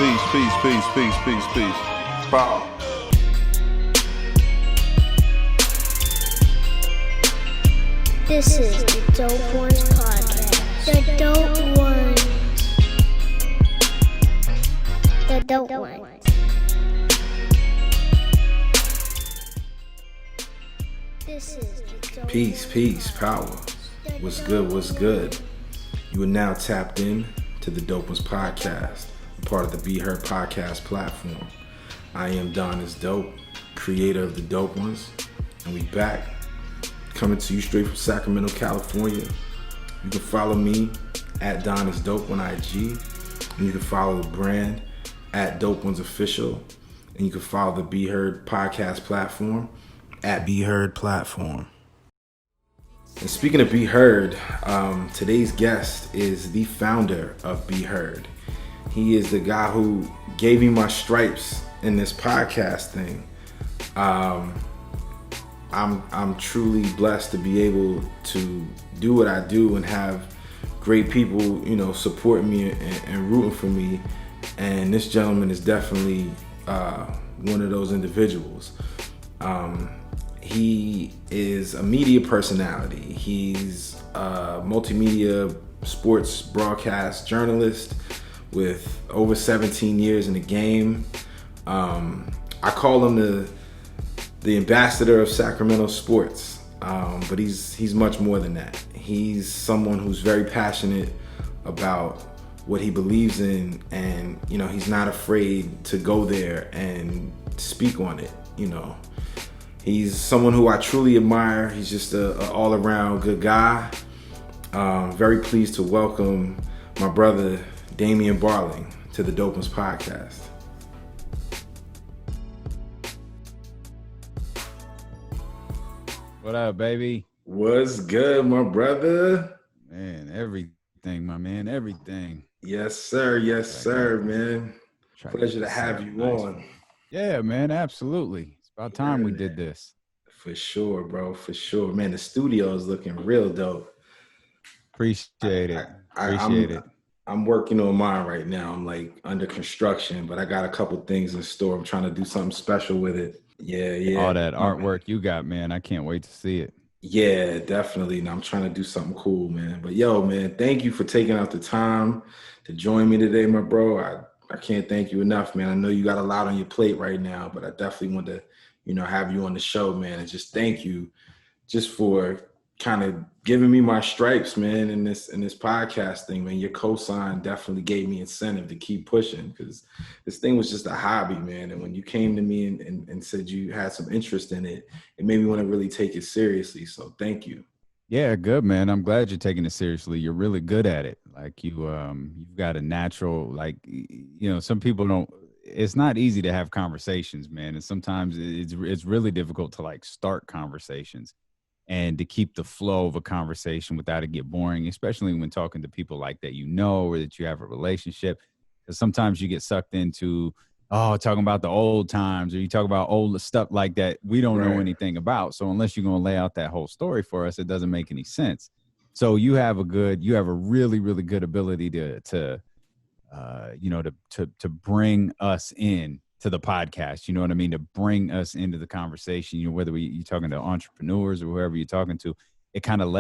Peace. Power. This is the Dope Ones podcast. The Dope Ones. The Dope Ones. This is the Dope Peace, power. What's good? You are now tapped in to the Dope Ones podcast, a part of the Be Heard podcast platform. I am Don is Dope, creator of the Dope Ones, and we back, coming to you straight from Sacramento, California. You can follow me at Don is Dope on IG, and you can follow the brand at Dope Ones Official, and you can follow the Be Heard podcast platform at Be Heard Platform. And speaking of Be Heard, today's guest is the founder of Be Heard. He is the guy who gave me my stripes in this podcast thing. I'm truly blessed to be able to do what I do and have great people, support me and rooting for me. And this gentleman is definitely one of those individuals. He is a media personality. He's a multimedia sports broadcast journalist with over 17 years in the game. I call him the ambassador of Sacramento sports, but he's much more than that. He's someone who's very passionate about what he believes in, and he's not afraid to go there and speak on it. He's someone who I truly admire. He's just an all-around good guy. Very pleased to welcome my brother, Damien Barling, to the Dope Ones podcast. What up, baby? What's good, my brother? Man, everything, my man, everything. Yes, sir, man. Pleasure to have you on. Yeah, man, absolutely. It's about time we did this. For sure, bro, for sure. Man, the studio is looking real dope. Appreciate it. I'm working on mine right now. I'm like under construction, but I got a couple things in store. I'm trying to do something special with it. Yeah. All that artwork you got, man. I can't wait to see it. Yeah, definitely. And I'm trying to do something cool, man. But yo, man, thank you for taking out the time to join me today, my bro. I can't thank you enough, man. I know you got a lot on your plate right now, but I definitely want to, have you on the show, man. And just thank you just for kind of giving me my stripes, man, in this podcast thing, man. Your cosign definitely gave me incentive to keep pushing, because this thing was just a hobby, man. And when you came to me and said you had some interest in it, it made me want to really take it seriously. So thank you. Yeah, good, man. I'm glad you're taking it seriously. You're really good at it. Like you've got a natural, some people don't. It's not easy to have conversations, man. And sometimes it's really difficult to start conversations and to keep the flow of a conversation without it get boring, especially when talking to people like that, or that you have a relationship. Because sometimes you get sucked into, talking about the old times, or you talk about old stuff like that we don't know anything about. So unless you're going to lay out that whole story for us, it doesn't make any sense. So you have a really, really good ability to bring us in to the podcast, you know what I mean? To bring us into the conversation, whether you're talking to entrepreneurs or whoever you're talking to, it kind of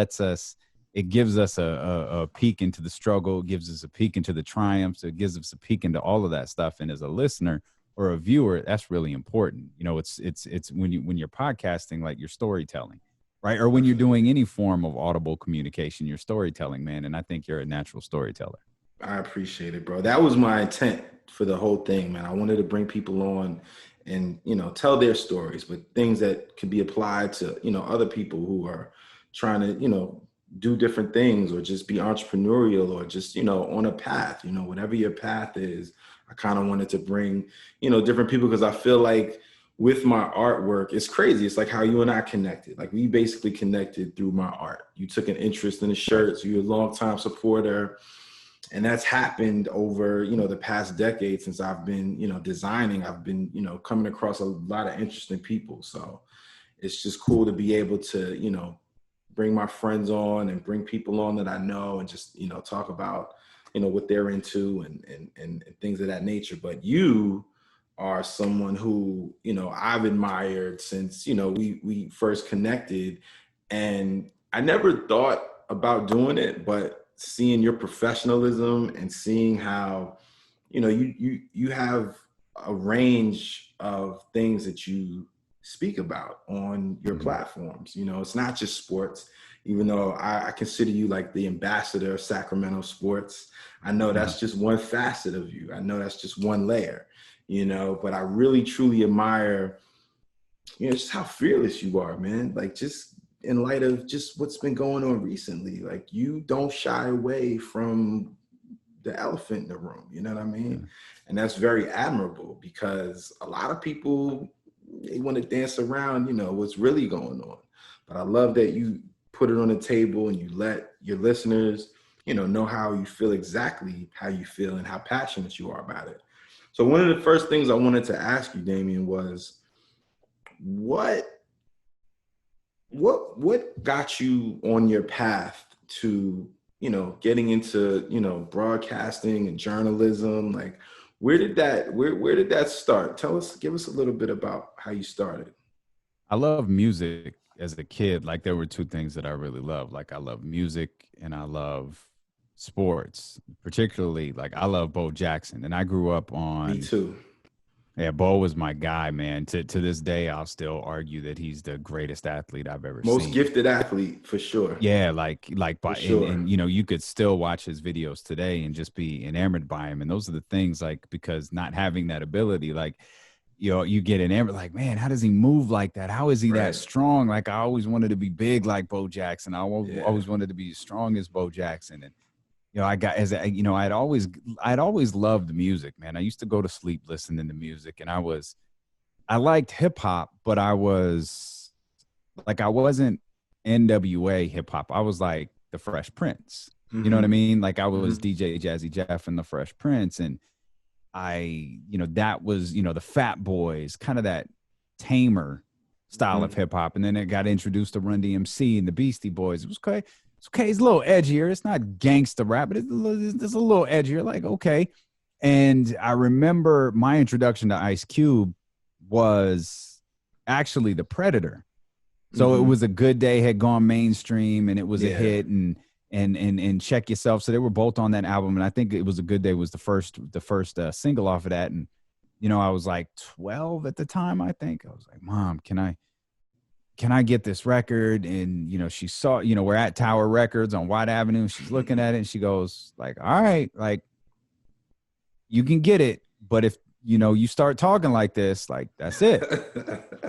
it gives us a peek into the struggle, it gives us a peek into the triumphs, it gives us a peek into all of that stuff. And as a listener or a viewer, that's really important. It's when you're podcasting, like you're storytelling, right? Or when you're doing any form of audible communication, you're storytelling, man. And I think you're a natural storyteller. I appreciate it, bro. That was my intent for the whole thing, man. I wanted to bring people on and, tell their stories, but things that can be applied to, other people who are trying to, do different things, or just be entrepreneurial, or just, on a path, whatever your path is. I kind of wanted to bring, different people, because I feel like with my artwork, it's crazy. It's like how you and I connected. Like we basically connected through my art. You took an interest in the shirts. You're a longtime supporter. And that's happened over, the past decade since I've been, designing. I've been, coming across a lot of interesting people. So it's just cool to be able to, bring my friends on and bring people on that I know, and just, talk about what they're into and things of that nature. But you are someone who, I've admired since, we first connected, and I never thought about doing it, but seeing your professionalism and seeing how, you have a range of things that you speak about on your platforms. It's not just sports, even though I consider you like the ambassador of Sacramento sports. I know that's just one facet of you. I know that's just one layer, but I really truly admire, just how fearless you are, man. Like, just in light of just what's been going on recently, like, you don't shy away from the elephant in the room, you know what I mean? Yeah. And that's very admirable, because a lot of people, they want to dance around, what's really going on. But I love that you put it on the table and you let your listeners, know how you feel, exactly how you feel and how passionate you are about it. So one of the first things I wanted to ask you, Damien, was what got you on your path to, getting into, broadcasting and journalism? Like, where did that start? Give us a little bit about how you started. I love music as a kid. Like, there were two things that I really loved. Like, I love music and I love sports, particularly. Like, I love Bo Jackson, and I grew up on. Me too. Yeah, Bo was my guy, man. To this day, I'll still argue that he's the greatest athlete I've ever seen. Most gifted athlete, for sure. Yeah, like by sure. and you could still watch his videos today and just be enamored by him. And those are the things, like, because not having that ability, like, you get enamored, like, man, how does he move like that? How is he that strong? Like, I always wanted to be big like Bo Jackson. I always wanted to be as strong as Bo Jackson. And I'd always loved music, man. I used to go to sleep listening to music, and I liked hip hop, but I wasn't NWA hip hop. I was like the Fresh Prince. You know what I mean? Like, I was DJ Jazzy Jeff and the Fresh Prince, and that was, the Fat Boys, kind of that tamer style of hip hop. And then it got introduced to Run DMC and the Beastie Boys. It was okay. It's okay. It's a little edgier. It's not gangsta rap, but it's a little edgier. Like, okay. And I remember my introduction to Ice Cube was actually The Predator. So It Was a Good Day had gone mainstream, and it was a hit, and Check Yourself. So they were both on that album. And I think It Was a Good Day was the first single off of that. And, I was like 12 at the time, I think. I was like, Mom, can I get this record? And, she saw, we're at Tower Records on White Avenue. She's looking at it and she goes, like, all right, like, you can get it. But if, you start talking like this, like, that's it.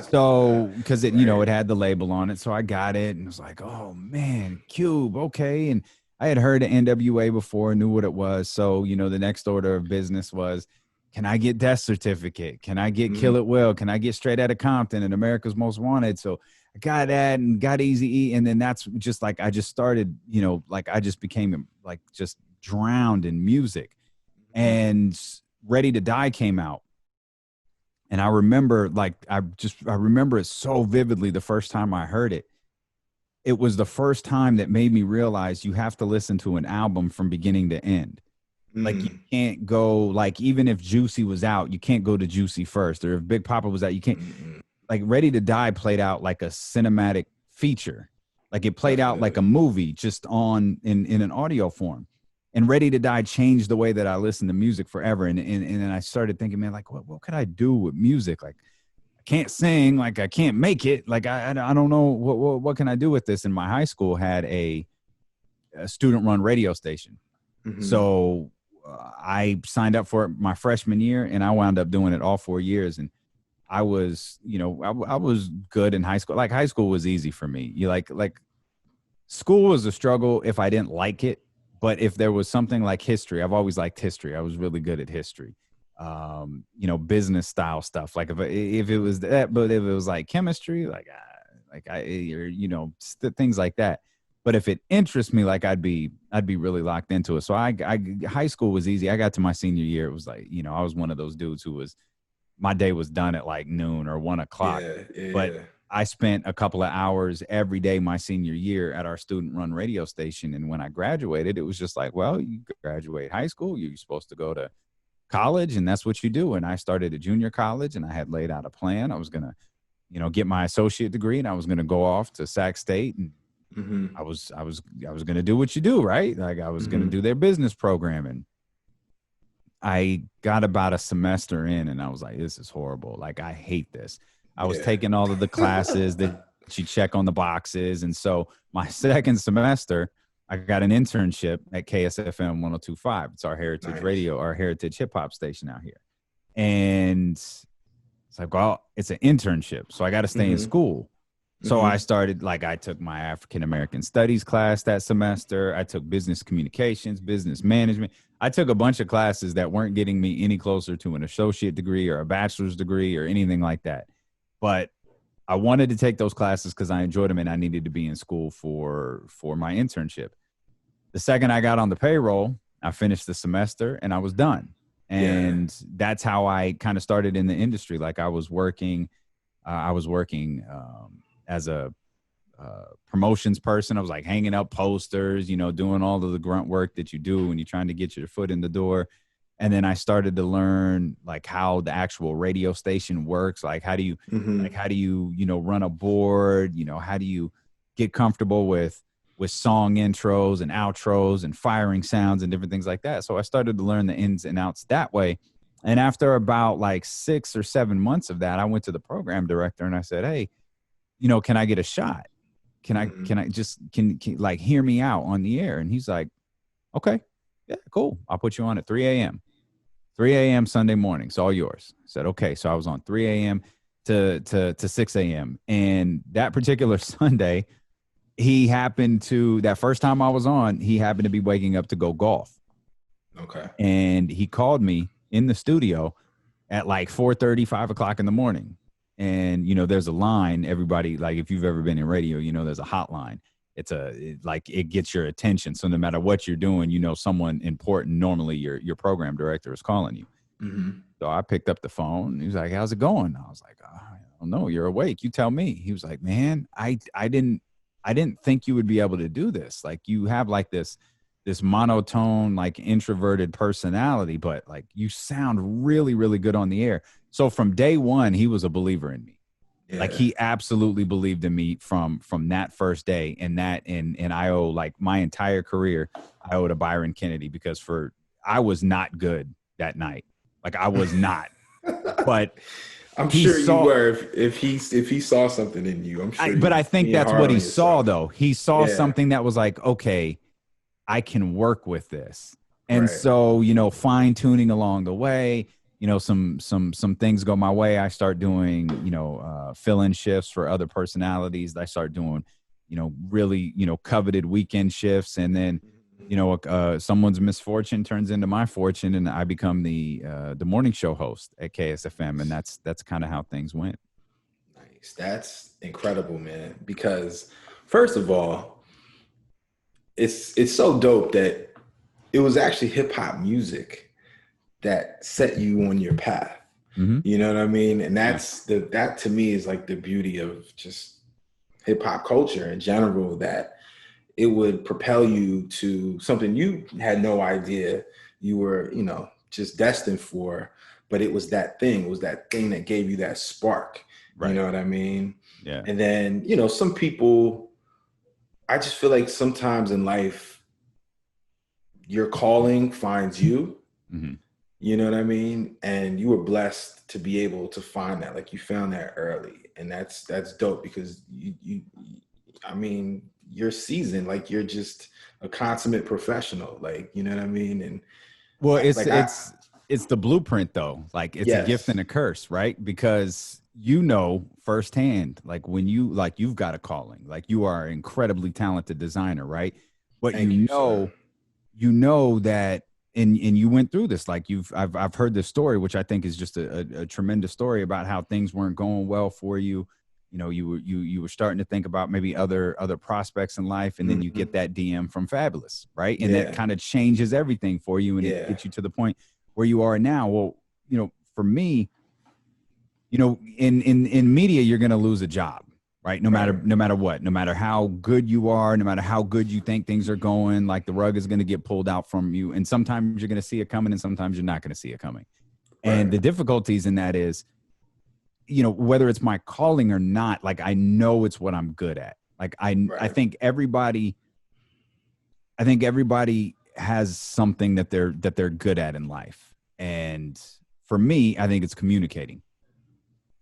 So, because it, it had the label on it. So I got it and was like, oh man, Cube. Okay. And I had heard of NWA before, knew what it was. So, the next order of business was, can I get Death Certificate? Can I get Kill It Will? Can I get Straight Outta Compton and America's Most Wanted? So I got that and got Eazy-E. And then that's just like, I just started, like, I just became like just drowned in music. And Ready to Die came out. And I remember, like, I remember it so vividly the first time I heard it. It was the first time that made me realize you have to listen to an album from beginning to end. Like, you can't go, like, even if Juicy was out, you can't go to Juicy first. Or if Big Papa was out, you can't. Like, Ready to Die played out like a cinematic feature. Like, it played out like a movie, just in an audio form. And Ready to Die changed the way that I listened to music forever. And then I started thinking, man, like, what could I do with music? Like, I can't sing, like, I can't make it. Like, I don't know, what can I do with this? And my high school had a student-run radio station. So I signed up for it my freshman year, and I wound up doing it all 4 years. And I was, I was good in high school. Like, high school was easy for me. Like school was a struggle if I didn't like it. But if there was something like history, I've always liked history. I was really good at history. Business style stuff. Like, if it was that, but if it was like chemistry, things like that. But if it interests me, like, I'd be really locked into it. So high school was easy. I got to my senior year. It was like, I was one of those dudes who my day was done at like noon or 1 o'clock. But I spent a couple of hours every day my senior year at our student-run radio station. And when I graduated, it was just like, well, you graduate high school, you're supposed to go to college, and that's what you do. And I started at junior college, and I had laid out a plan. I was going to, get my associate degree, and I was going to go off to Sac State, and I was going to do what you do, right? Like I was going to do their business program. And I got about a semester in, and I was like, this is horrible. Like, I hate this. I was taking all of the classes that you check on the boxes. And so my second semester, I got an internship at KSFM 102.5. It's our heritage radio, our heritage hip hop station out here. And it's like, well, it's an internship, so I got to stay in school. So I started, I took my African-American studies class that semester. I took business communications, business management. I took a bunch of classes that weren't getting me any closer to an associate degree or a bachelor's degree or anything like that. But I wanted to take those classes because I enjoyed them, and I needed to be in school for my internship. The second I got on the payroll, I finished the semester and I was done. And that's how I kind of started in the industry. Like I was working as a promotions person. I was like hanging up posters, doing all of the grunt work that you do when you're trying to get your foot in the door. And then I started to learn like how the actual radio station works. Like how do you, run a board, how do you get comfortable with song intros and outros and firing sounds and different things like that. So I started to learn the ins and outs that way. And after about 6 or 7 months of that, I went to the program director and I said, hey, can I get a shot? Can I just hear me out on the air? And he's like, okay, yeah, cool. I'll put you on at 3 a.m. 3 a.m. Sunday morning. It's all yours. I said, okay. So I was on 3 a.m. to 6 a.m. And that particular Sunday, that first time I was on, he happened to be waking up to go golf. Okay. And he called me in the studio at 4:30, 5 o'clock in the morning. And, there's a line, everybody, if you've ever been in radio, there's a hotline. It gets your attention. So no matter what you're doing, someone important, normally your program director is calling you. So I picked up the phone. He was like, how's it going? I was like, I don't know. You're awake. You tell me. He was like, man, I didn't think you would be able to do this. Like you have this monotone, introverted personality, but you sound really, really good on the air. So from day one, he was a believer in me. Yeah. He absolutely believed in me from that first day. And I owe my entire career, I owe to Byron Kennedy because I was not good that night. I was not, but I'm sure you were if he saw something in you. I'm sure. But I think that's what he saw, though. He saw something that was okay, I can work with this. And so, fine tuning along the way, some things go my way. I start doing, fill-in shifts for other personalities. I start doing, really, coveted weekend shifts. And then, someone's misfortune turns into my fortune, and I become the morning show host at KSFM, and that's kind of how things went. Nice. That's incredible, man. Because first of all, it's so dope that it was actually hip hop music that set you on your path. You know what I mean? And that to me is the beauty of just hip hop culture in general, that it would propel you to something you had no idea you were, just destined for, but it was that thing. It was that thing that gave you that spark. Right. You know what I mean? Yeah. And then, some people, I just feel like sometimes in life, your calling finds you. You know what I mean? And you were blessed to be able to find that. You found that early, and that's dope because you're seasoned. You're just a consummate professional. You know what I mean? And well, it's the blueprint though. It's a gift and a curse, right? Because firsthand, when you've got a calling, you are an incredibly talented designer, right? But you know that, and you went through this, I've heard this story, which I think is just a tremendous story about how things weren't going well for you. You were starting to think about maybe other prospects in life, and then you get that DM from Fabulous, right? And that kind of changes everything for you, and it gets you to the point where you are now. Well, for me, in media, you're going to lose a job. right? No matter what, no matter how good you are, no matter how good you think things are going, like the rug is going to get pulled out from you. And sometimes you're going to see it coming and sometimes you're not going to see it coming. And the difficulties in that is, whether it's my calling or not, like I know it's what I'm good at. Like I think everybody has something that they're good at in life. And for me, I think it's communicating.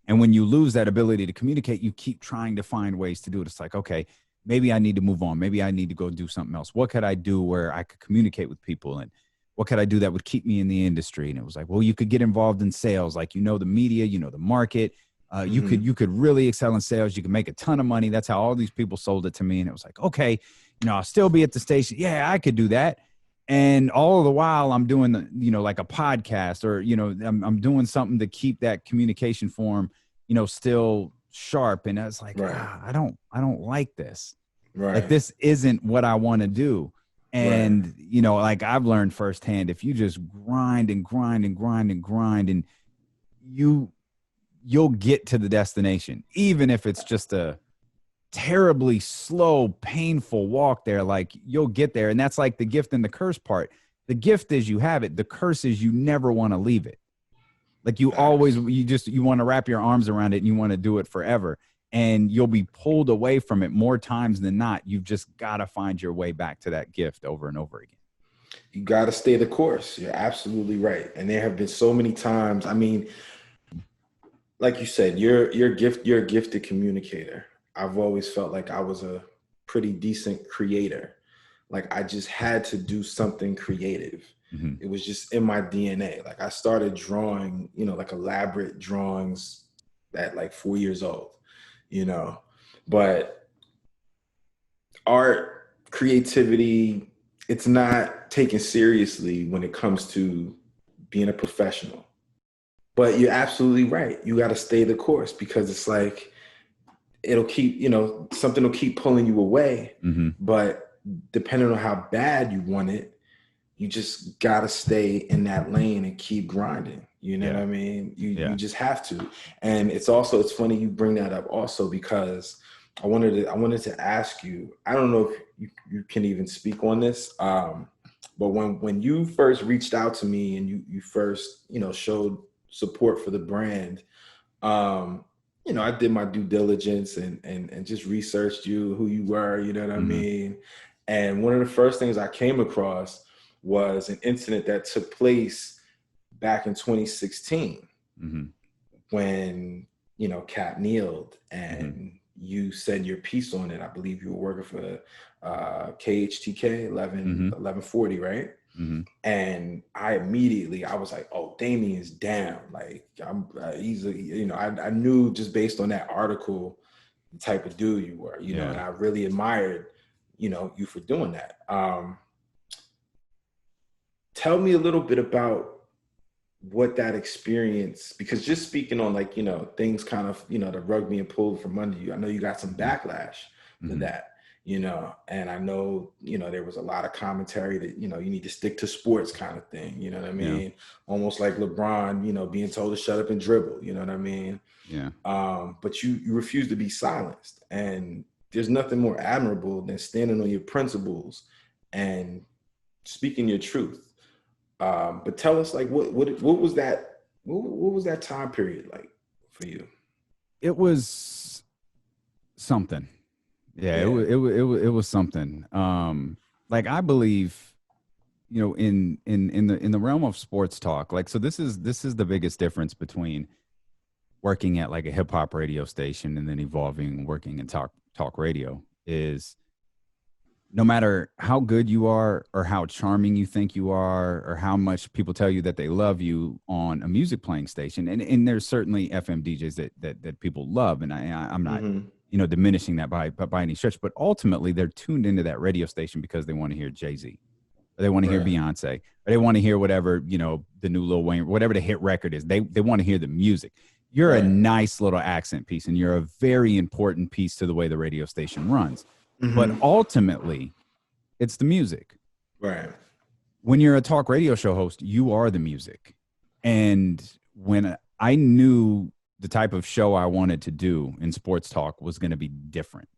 And when you lose that ability to communicate, you keep trying to find ways to do it. It's like, okay, maybe I need to move on. Maybe I need to go do something else. What could I do where I could communicate with people? And what could I do that would keep me in the industry? And it was like, well, you could get involved in sales. Like, the media, the market. You could really excel in sales. You could make a ton of money. That's how all these people sold it to me. And it was like, okay, I'll still be at the station. Yeah, I could do that. And all the while I'm doing, like a podcast or, I'm doing something to keep that communication form, still sharp. And I was like, I don't like this. Right. Like, this isn't what I want to do. And, like I've learned firsthand, if you just grind and grind and grind and grind, and you'll get to the destination, even if it's just a terribly slow, painful walk there, like you'll get there. And that's like the gift and the curse part. The gift is you have it. The curse is you never want to leave it. Like you want to wrap your arms around it and you want to do it forever. And you'll be pulled away from it more times than not. You've just got to find your way back to that gift over and over again. You got to stay the course. You're absolutely right. And there have been so many times. I mean, like you said, you're a gifted communicator. I've always felt like I was a pretty decent creator. Like I just had to do something creative. It was just in my DNA. Like I started drawing, like elaborate drawings at like 4 years old, but art, creativity, it's not taken seriously when it comes to being a professional. But you're absolutely right. You got to stay the course, because it's like, it'll keep, something will keep pulling you away. But depending on how bad you want it, you just got to stay in that lane and keep grinding. You know what I mean? You just have to. And it's funny you bring that up also, because I wanted to ask you, I don't know if you can even speak on this, but when you first reached out to me and you first, showed support for the brand, I did my due diligence and just researched you, who you were, you know what I mean? And one of the first things I came across was an incident that took place back in 2016 when, Cap kneeled and you said your piece on it. I believe you were working for KHTK 1140, right? And I was like, oh, Damien's down. Like I knew just based on that article, the type of dude you were, and I really admired, you for doing that. Tell me a little bit about what that experience, because just speaking on like, things kind of, the rug being pulled from under you, I know you got some backlash to that. And I know, there was a lot of commentary that, you need to stick to sports kind of thing, you know what I mean? Yeah. Almost like LeBron, being told to shut up and dribble, you know what I mean? Yeah. But you refuse to be silenced. And there's nothing more admirable than standing on your principles and speaking your truth. But tell us, like, what was that time period like for you? It was something. Yeah. It was something. Like I believe, in the realm of sports talk, like, so this is the biggest difference between working at like a hip hop radio station and then evolving, working in talk radio, is no matter how good you are or how charming you think you are or how much people tell you that they love you on a music playing station. And there's certainly FM DJs that people love. And I'm not, diminishing that by any stretch, but ultimately they're tuned into that radio station because they want to hear Jay-Z, or they want to hear Beyonce, or they want to hear whatever, the new Lil Wayne, whatever the hit record is. They want to hear the music. You're a nice little accent piece, and you're a very important piece to the way the radio station runs. But ultimately, it's the music. Right. When you're a talk radio show host, you are the music. And when I knew the type of show I wanted to do in sports talk was going to be different.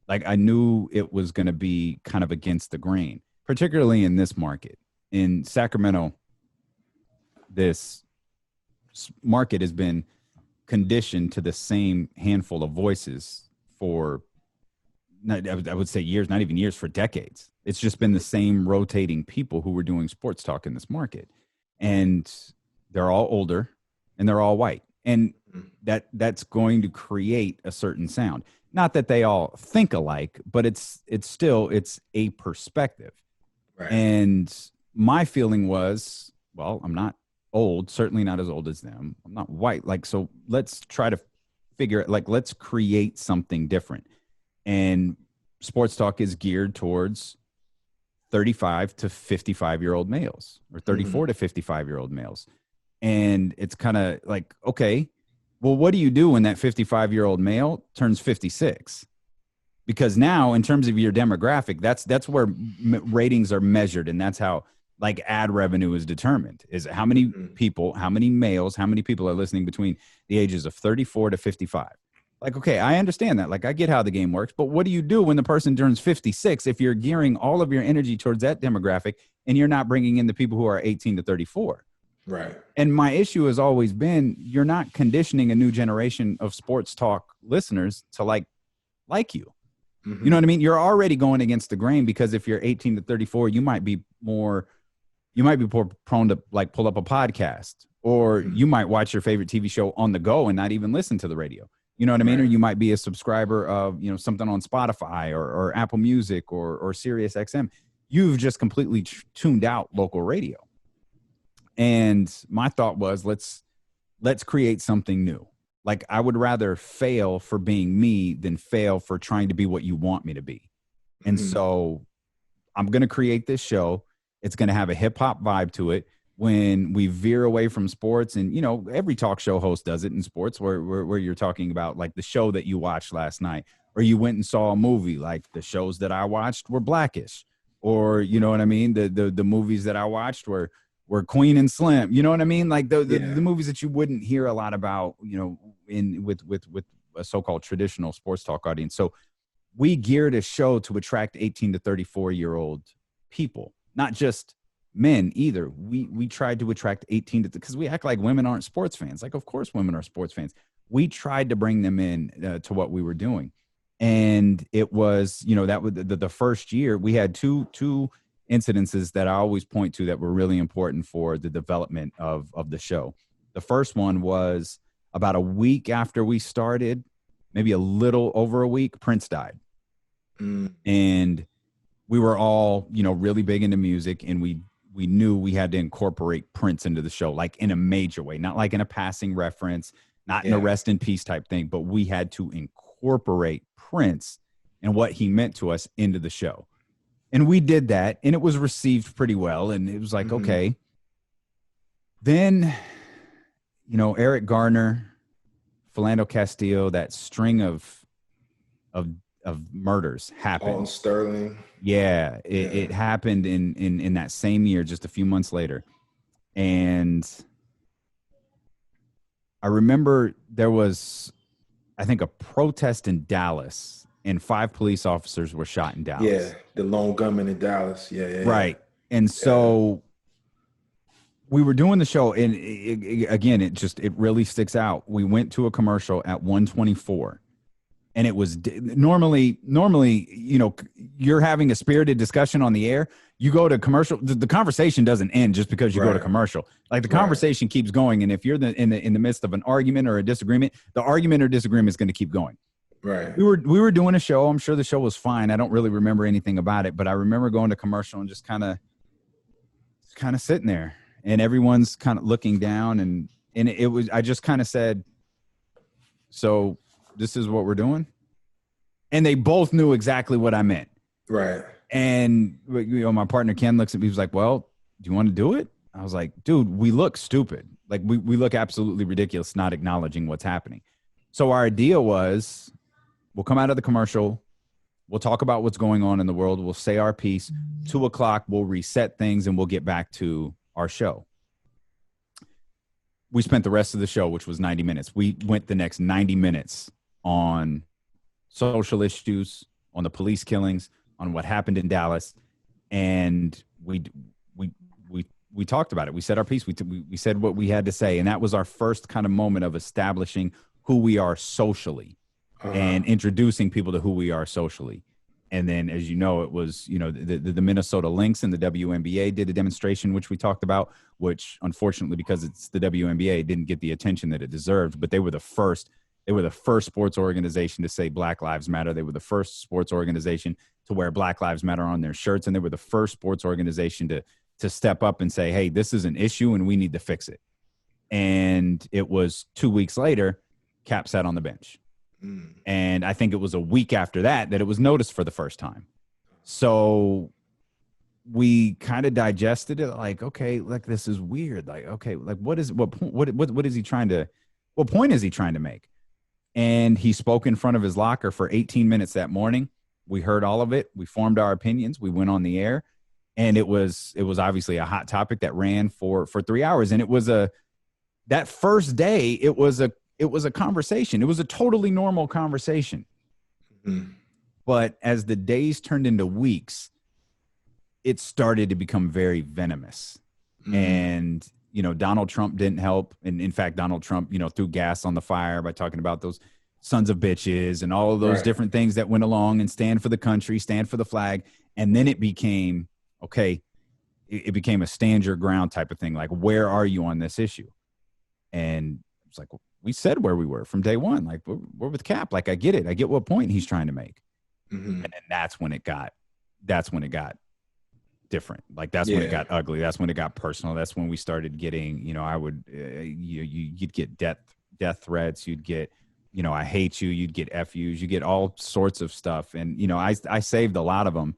Like I knew it was going to be kind of against the grain, particularly in this market. In Sacramento, this market has been conditioned to the same handful of voices for, I would say years, not even years, for decades. It's just been the same rotating people who were doing sports talk in this market. And they're all older and they're all white. And that's going to create a certain sound. Not that they all think alike, but it's a perspective. Right. And my feeling was, well, I'm not old, certainly not as old as them. I'm not white. Like, so let's try to figure it, like, let's create something different. And sports talk is geared towards 35 to 55-year-old males, or 34 to 55-year-old males. And it's kind of like, okay, well, what do you do when that 55-year-old male turns 56? Because now, in terms of your demographic, that's where ratings are measured, and that's how, like, ad revenue is determined, is how many people, how many males, how many people are listening between the ages of 34 to 55. Like, okay, I understand that. Like, I get how the game works, but what do you do when the person turns 56 if you're gearing all of your energy towards that demographic and you're not bringing in the people who are 18 to 34? Right. And my issue has always been, you're not conditioning a new generation of sports talk listeners to like you. You know what I mean? You're already going against the grain, because if you're 18 to 34, you might be more prone to like pull up a podcast, or you might watch your favorite TV show on the go and not even listen to the radio. You know what I mean? Or you might be a subscriber of, you know, something on Spotify or Apple Music or Sirius XM. You've just completely tuned out local radio. And my thought was, let's create something new. Like, I would rather fail for being me than fail for trying to be what you want me to be. And so I'm going to create this show. It's going to have a hip hop vibe to it. When we veer away from sports, and, you know, every talk show host does it in sports, where you're talking about like the show that you watched last night, or you went and saw a movie. Like, the shows that I watched were Blackish, or, you know what I mean? The movies that I watched were Queen and Slim. You know what I mean? Like the movies that you wouldn't hear a lot about, you know, with a so-called traditional sports talk audience. So we geared a show to attract 18 to 34-year-old people, not just men either. We tried to attract 18 to, because we act like women aren't sports fans. Like, of course women are sports fans. We tried to bring them in to what we were doing. And it was, you know, that was the first year we had two incidences that I always point to that were really important for the development of the show. The first one was about a week after we started, maybe a little over a week, Prince died. And we were all, you know, really big into music, and we knew we had to incorporate Prince into the show, like in a major way, not like in a passing reference, not in a rest in peace type thing, but we had to incorporate Prince and what he meant to us into the show. And we did that, and it was received pretty well. And it was like, okay. Then, you know, Eric Garner, Philando Castillo, that string of murders happened. Alton Sterling. Yeah, it happened in that same year, just a few months later. And I remember there was, I think, a protest in Dallas, and 5 police officers were shot in Dallas. Yeah, the lone gunman in Dallas. Yeah. Right. And so we were doing the show, and it really sticks out. We went to a commercial at 1:24, and it was normally, you know, you're having a spirited discussion on the air. You go to commercial, the conversation doesn't end just because you go to commercial. Like, the conversation keeps going, and if you're in the midst of an argument or a disagreement, the argument or disagreement is going to keep going. Right. We were doing a show. I'm sure the show was fine. I don't really remember anything about it, but I remember going to commercial and just kind of sitting there, and everyone's kind of looking down, and it was, I just kind of said, so this is what we're doing. And they both knew exactly what I meant. Right. And, you know, my partner Ken looks at me, he was like, well, do you want to do it? I was like, dude, we look stupid. Like, we look absolutely ridiculous not acknowledging what's happening. So our idea was, we'll come out of the commercial, we'll talk about what's going on in the world, we'll say our piece, 2:00, we'll reset things, and we'll get back to our show. we spent the rest of the show, which was 90 minutes. We went the next 90 minutes on social issues, on the police killings, on what happened in Dallas. And we talked about it. We said our piece. We said what we had to say. And that was our first kind of moment of establishing who we are socially and introducing people to who we are socially. And then, as you know, it was, the Minnesota Lynx and the WNBA did a demonstration, which we talked about, which unfortunately, because it's the WNBA, didn't get the attention that it deserved. But they were the first sports organization to say Black Lives Matter. They were the first sports organization to wear Black Lives Matter on their shirts. And they were the first sports organization to step up and say, hey, this is an issue and we need to fix it. And it was 2 weeks later, Cap sat on the bench. And I think it was a week after that it was noticed for the first time. So we kind of digested it like, okay, like this is weird. Like, okay, like what is he trying to, what point is he trying to make? And he spoke in front of his locker for 18 minutes that morning. We heard all of it. We formed our opinions. We went on the air, and it was obviously a hot topic that ran for 3 hours. And it was that first day, it was a conversation. It was a totally normal conversation. Mm-hmm. But as the days turned into weeks, it started to become very venomous. Mm-hmm. And, Donald Trump didn't help. And in fact, Donald Trump, threw gas on the fire by talking about those sons of bitches and all of those different things that went along, and stand for the country, stand for the flag. And then it became, okay, it became a stand your ground type of thing. Like, where are you on this issue? And it's like, we said where we were from day one. Like, we're with Cap. Like, I get it. I get what point he's trying to make. Mm-hmm. And then that's when it got different. Like, that's when it got ugly. That's when it got personal. That's when we started getting, you'd get death threats. You'd get, I hate you. You'd get FUs. You get all sorts of stuff. And, I saved a lot of them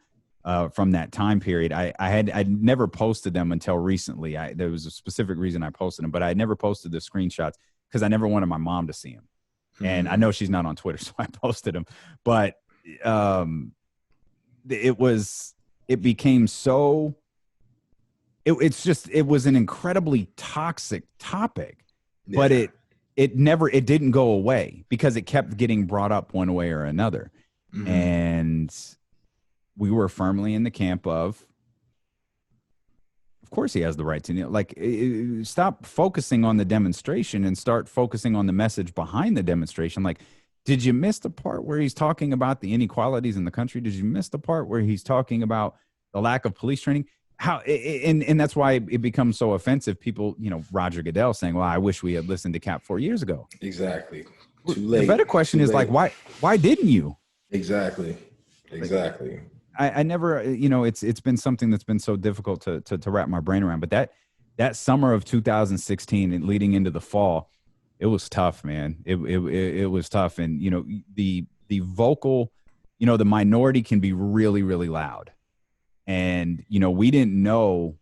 from that time period. I'd never posted them until recently. There was a specific reason I posted them, but I had never posted the screenshots because I never wanted my mom to see them. Mm-hmm. And I know she's not on Twitter, so I posted them. But it became so, it was an incredibly toxic topic, but it didn't go away because it kept getting brought up one way or another. Mm-hmm. And we were firmly in the camp of course he has the right to, stop focusing on the demonstration and start focusing on the message behind the demonstration. Like, did you miss the part where he's talking about the inequalities in the country? Did you miss the part where he's talking about the lack of police training? And that's why it becomes so offensive. People, Roger Goodell saying, well, I wish we had listened to Cap 4 years ago. Exactly. Too late. The better question is like, why didn't you? Exactly. I never, it's been something that's been so difficult to wrap my brain around. But that summer of 2016 and leading into the fall, it was tough, man. It was tough. And, the vocal, the minority can be really, really loud. And, we didn't know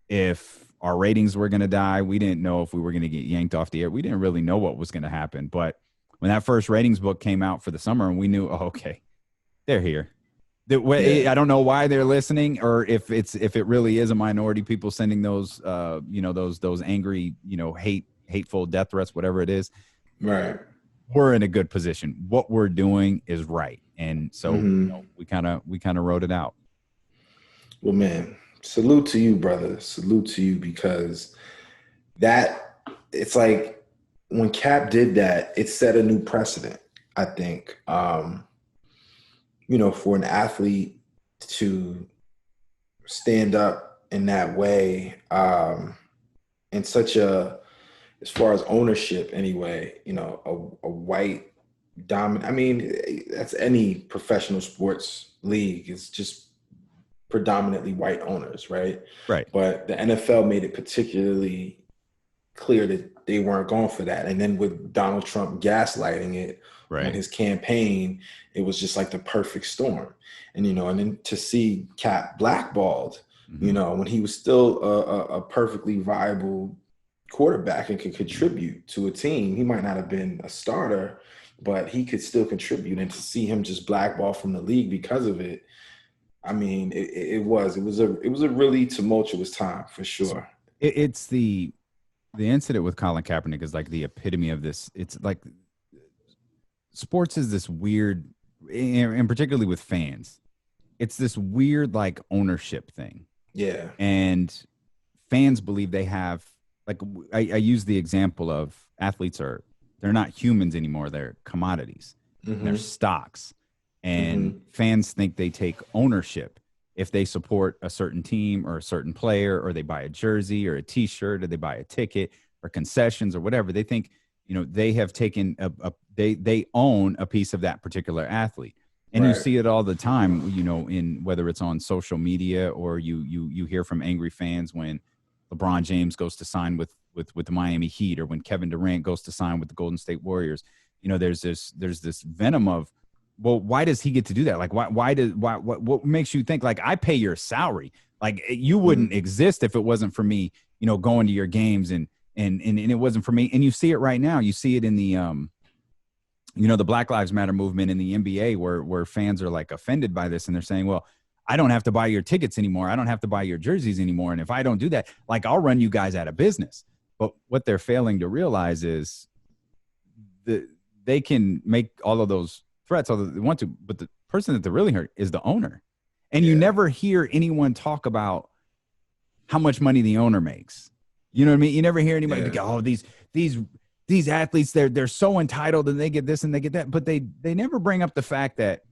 if our ratings were going to die. We didn't know if we were going to get yanked off the air. We didn't really know what was going to happen. But when that first ratings book came out for the summer and we knew, oh, okay, they're here. I don't know why they're listening, or if it really is a minority, people sending those, those angry, hateful death threats, whatever it is. Right. We're in a good position. What we're doing is right. And so we kind of wrote it out. Well, man, salute to you, brother. Salute to you, because it's like when Cap did that, it set a new precedent, I think. For an athlete to stand up in that way, in such as far as ownership anyway, a white dominant, I mean, that's any professional sports league. It's just predominantly white owners, right? Right. But the NFL made it particularly clear that they weren't going for that. And then with Donald Trump gaslighting it, right, in his campaign, it was just like the perfect storm. And, and then to see Cap blackballed, when he was still a perfectly viable quarterback and could contribute to a team. He might not have been a starter, but he could still contribute. And to see him just blackball from the league because of it, I mean, it was a really tumultuous time for sure. It's the the incident with Colin Kaepernick is like the epitome of this. It's like sports is this weird, and particularly with fans, it's this weird like ownership thing. Yeah. And fans believe they have, like, I use the example of athletes they're not humans anymore. They're commodities. They're stocks. And fans think they take ownership if they support a certain team or a certain player, or they buy a jersey or a t-shirt, or they buy a ticket or concessions or whatever. They think, they have taken they own a piece of that particular athlete. And you see it all the time, in whether it's on social media, or you hear from angry fans when LeBron James goes to sign with the Miami Heat, or when Kevin Durant goes to sign with the Golden State Warriors. There's this venom of, well, why does he get to do that? Like, what makes you think, like, I pay your salary? Like, you wouldn't exist if it wasn't for me, going to your games and it wasn't for me. And you see it right now. You see it in the, the Black Lives Matter movement in the NBA, where fans are like offended by this, and they're saying, well, I don't have to buy your tickets anymore. I don't have to buy your jerseys anymore. And if I don't do that, like, I'll run you guys out of business. But what they're failing to realize is they can make all of those threats, although they want to, but the person that they're really hurt is the owner. And you never hear anyone talk about how much money the owner makes. You know what I mean? You never hear anybody go, oh, these athletes, they're so entitled, and they get this and they get that. But they never bring up the fact that,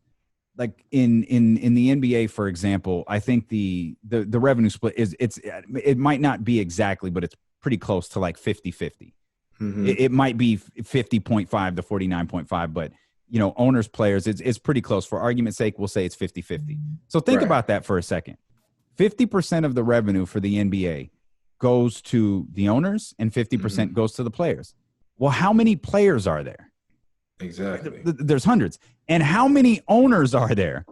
like, in the NBA, for example, I think the revenue split it might not be exactly, but it's pretty close to like 50-50. It might be 50.5 to 49.5, but owners, players, it's pretty close. For argument's sake, we'll say it's 50-50. So think about that for a second. 50% of the revenue for the NBA goes to the owners, and 50% goes to the players. Well, how many players are there? Exactly. There's hundreds. And how many owners are there?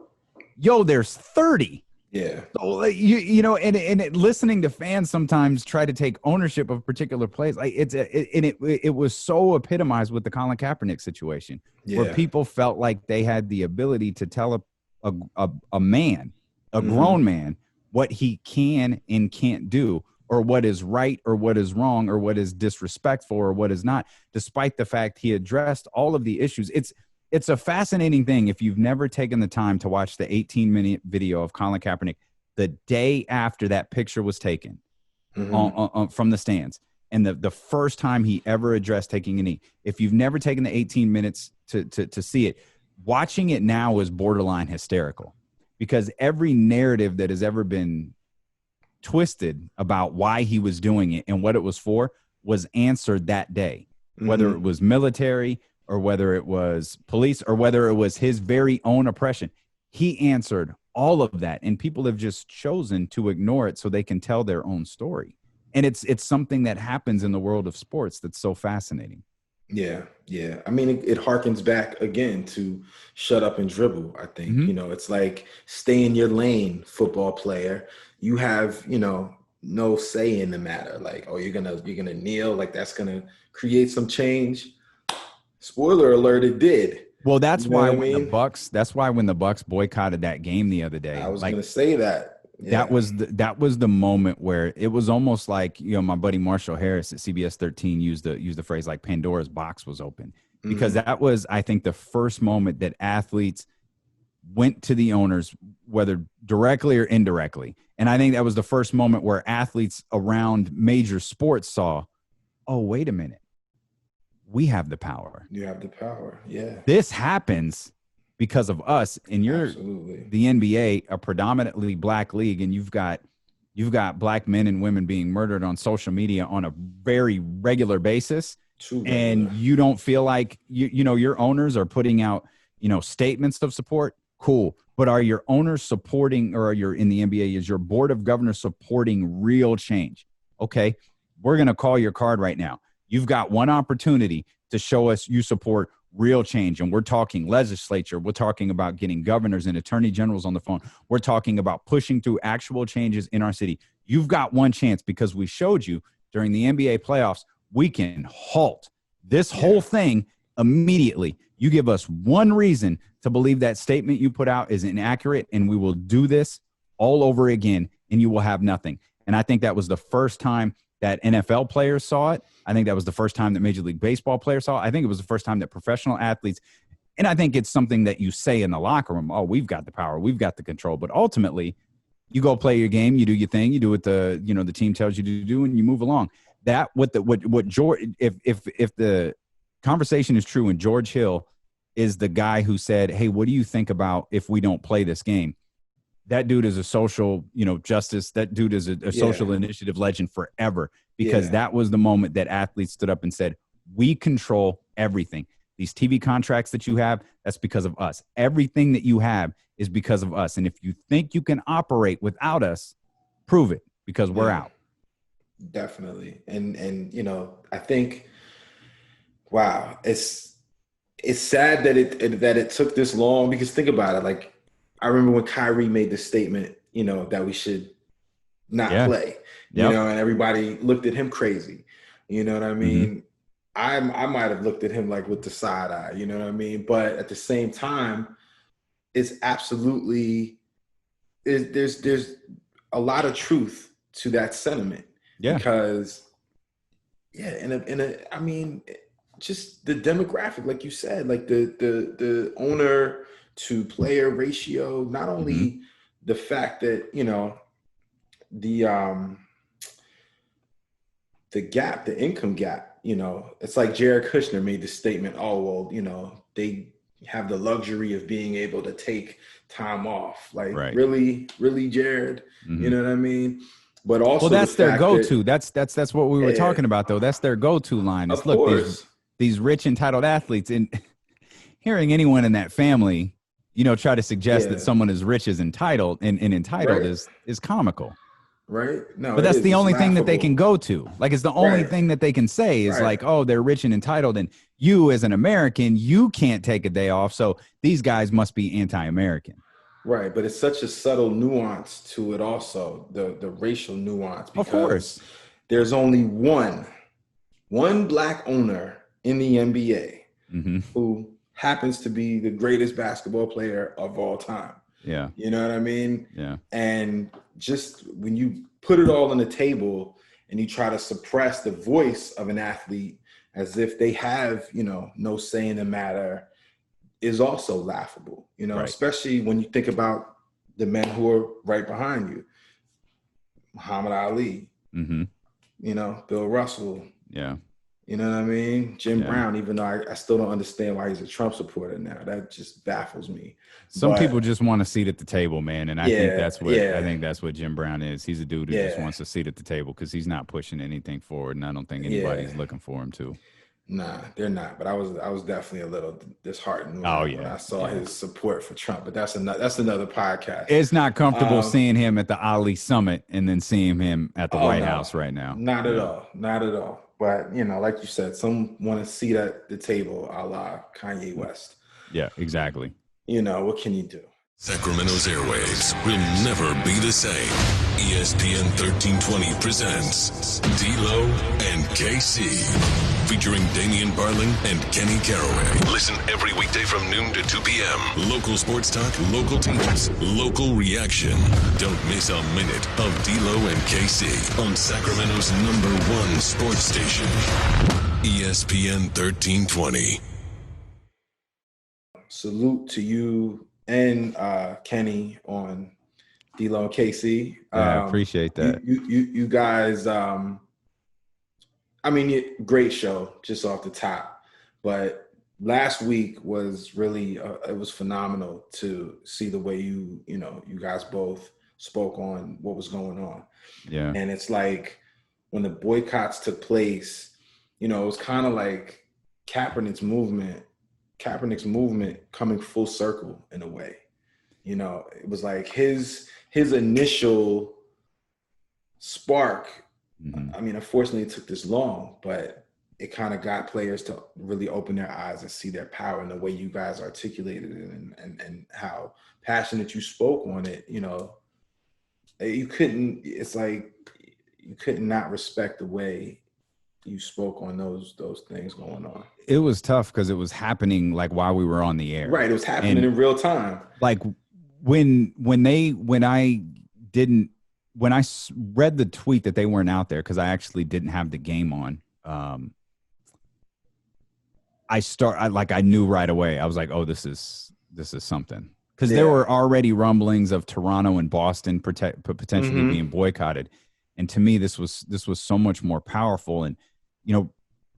There's 30. Yeah. So, and listening to fans sometimes try to take ownership of particular plays, like it was so epitomized with the Colin Kaepernick situation, where people felt like they had the ability to tell a man, a grown man, what he can and can't do, or what is right or what is wrong, or what is disrespectful or what is not, despite the fact he addressed all of the issues. It's a fascinating thing. If you've never taken the time to watch the 18-minute video of Colin Kaepernick the day after that picture was taken from the stands, and the first time he ever addressed taking a knee, if you've never taken the 18 minutes to see it, watching it now is borderline hysterical, because every narrative that has ever been twisted about why he was doing it and what it was for was answered that day, whether it was military, or whether it was police, or whether it was his very own oppression. He answered all of that, and people have just chosen to ignore it so they can tell their own story. And it's something that happens in the world of sports that's so fascinating. Yeah. I mean, it harkens back again to shut up and dribble, I think. It's like, stay in your lane, football player. You have, no say in the matter. Like, oh, you're gonna kneel, like that's gonna create some change. Spoiler alert, it did. Well, that's why when the Bucks boycotted that game the other day. I was gonna say that. Yeah. That was the moment where it was almost like, my buddy Marshall Harris at CBS 13 used the phrase, like, Pandora's box was open, because that was, I think, the first moment that athletes went to the owners, whether directly or indirectly. And I think that was the first moment where athletes around major sports saw, oh, wait a minute. We have the power. You have the power. Yeah. This happens because of us. And you're the NBA, a predominantly black league, and you've got black men and women being murdered on social media on a very regular basis. And you don't feel like your owners are putting out, statements of support. Cool. But are your owners supporting, or in the NBA, is your board of governors supporting real change? Okay. We're going to call your card right now. You've got one opportunity to show us you support real change. And we're talking legislature. We're talking about getting governors and attorney generals on the phone. We're talking about pushing through actual changes in our city. You've got one chance, because we showed you during the NBA playoffs, we can halt this whole thing immediately. You give us one reason to believe that statement you put out is inaccurate, and we will do this all over again, and you will have nothing. And I think that was the first time that NFL players saw it. I think that was the first time that Major League Baseball players saw it. I think it was the first time that professional athletes, and I think it's something that you say in the locker room, oh, we've got the power, we've got the control. But ultimately, you go play your game, you do your thing, you do what the team tells you to do, and you move along. That what George, if the conversation is true, and George Hill is the guy who said, hey, what do you think about if we don't play this game? That dude is a social, justice. That dude is a social initiative legend forever, because that was the moment that athletes stood up and said, we control everything. These TV contracts that you have, that's because of us. Everything that you have is because of us. And if you think you can operate without us, prove it, because we're out. Definitely. And I think, wow, it's sad that it took this long, because think about it. Like, I remember when Kyrie made the statement, that we should not play, and everybody looked at him crazy. You know what I mean? Mm-hmm. I might have looked at him like with the side eye, you know what I mean? But at the same time, it's absolutely, there's a lot of truth to that sentiment. Yeah. Because, I mean, just the demographic, like you said, like the owner to player ratio, not only the fact that, the gap, the income gap, it's like Jared Kushner made the statement, oh, well, they have the luxury of being able to take time off. Like, really, Jared, you know what I mean? But also, well, that's their go-to. That's what we were talking about, though. That's their go-to line. It's, look, these rich, entitled athletes, and hearing anyone in that family, try to suggest that someone as rich is entitled and entitled is comical. Right. No, but that's the only thing that they can go to. Like, it's the only thing that they can say is like, oh, they're rich and entitled. And you as an American, you can't take a day off. So these guys must be anti-American. Right. But it's such a subtle nuance to it also, the racial nuance. Because of course. There's only one black owner in the NBA who happens to be the greatest basketball player of all time. Yeah. You know what I mean? Yeah. And just when you put it all on the table and you try to suppress the voice of an athlete as if they have, no say in the matter, is also laughable, especially when you think about the men who are right behind you. Muhammad Ali, Bill Russell. Yeah. You know what I mean? Jim Brown, even though I still don't understand why he's a Trump supporter now. That just baffles me. Some people just want a seat at the table, man. And I think that's what Jim Brown is. He's a dude who just wants a seat at the table because he's not pushing anything forward. And I don't think anybody's looking for him to. Nah, they're not. But I was definitely a little disheartened when I saw his support for Trump. But that's another podcast. It's not comfortable seeing him at the Ali Summit and then seeing him at the White House right now. Not at all. Not at all. But, like you said, some want a seat at the table, a la Kanye West. Yeah, exactly. What can you do? Sacramento's airwaves will never be the same. ESPN 1320 presents D-Lo and KC, featuring Damien Barling and Kenny Caraway. Listen every weekday from noon to 2 p.m. Local sports talk, local teams, local reaction. Don't miss a minute of D-Lo and KC on Sacramento's #1 sports station, ESPN 1320. Salute to you and Kenny on D-Lo and KC. I appreciate that. You guys, great show just off the top. But last week was really, it was phenomenal to see the way you guys both spoke on what was going on. Yeah. And it's like when the boycotts took place, it was kind of like Kaepernick's movement coming full circle in a way. It was like his initial spark. Unfortunately it took this long, but it kind of got players to really open their eyes and see their power, and the way you guys articulated it and how passionate you spoke on it. You couldn't not respect the way you spoke on those things going on. It was tough because it was happening like while we were on the air. Right. It was happening in real time. Like when I didn't when I read the tweet that they weren't out there, because I actually didn't have the game on, I knew right away. I was like, oh, this is something. Because there were already rumblings of Toronto and Boston potentially being boycotted. And to me, this was so much more powerful. And,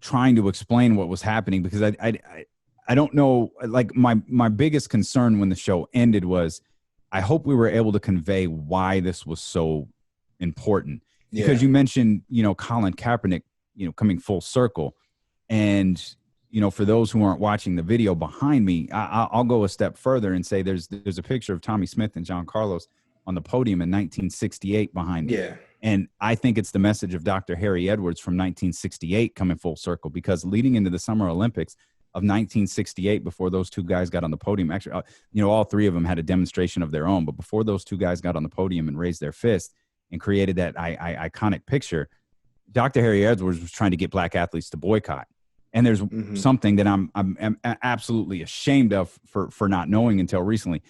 trying to explain what was happening, because I don't know, like my biggest concern when the show ended was, I hope we were able to convey why this was so important. Because you mentioned, Colin Kaepernick, coming full circle. And, for those who aren't watching the video behind me, I'll go a step further and say there's a picture of Tommy Smith and John Carlos on the podium in 1968 behind me. Yeah. And I think it's the message of Dr. Harry Edwards from 1968 coming full circle, because leading into the Summer Olympics of 1968, before those two guys got on the podium, actually, all three of them had a demonstration of their own, but before those two guys got on the podium and raised their fist and created that iconic picture, Dr. Harry Edwards was trying to get black athletes to boycott. And there's something that I'm absolutely ashamed of for not knowing until recently.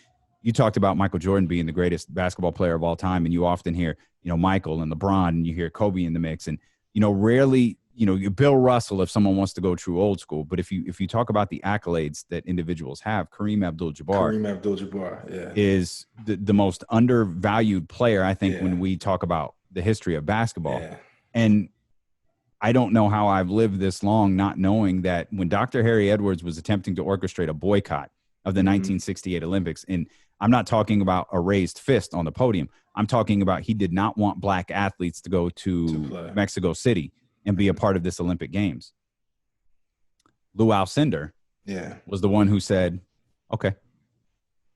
You talked about Michael Jordan being the greatest basketball player of all time, and you often hear, Michael and LeBron, and you hear Kobe in the mix, and rarely, Bill Russell, if someone wants to go true old school. But if you talk about the accolades that individuals have, Kareem Abdul-Jabbar is the most undervalued player, I think, when we talk about the history of basketball. Yeah. And I don't know how I've lived this long not knowing that when Dr. Harry Edwards was attempting to orchestrate a boycott of the 1968 Olympics, and I'm not talking about a raised fist on the podium. I'm talking about he did not want black athletes to go to Mexico City and be a part of this Olympic Games. Lou Alcindor was the one who said, okay,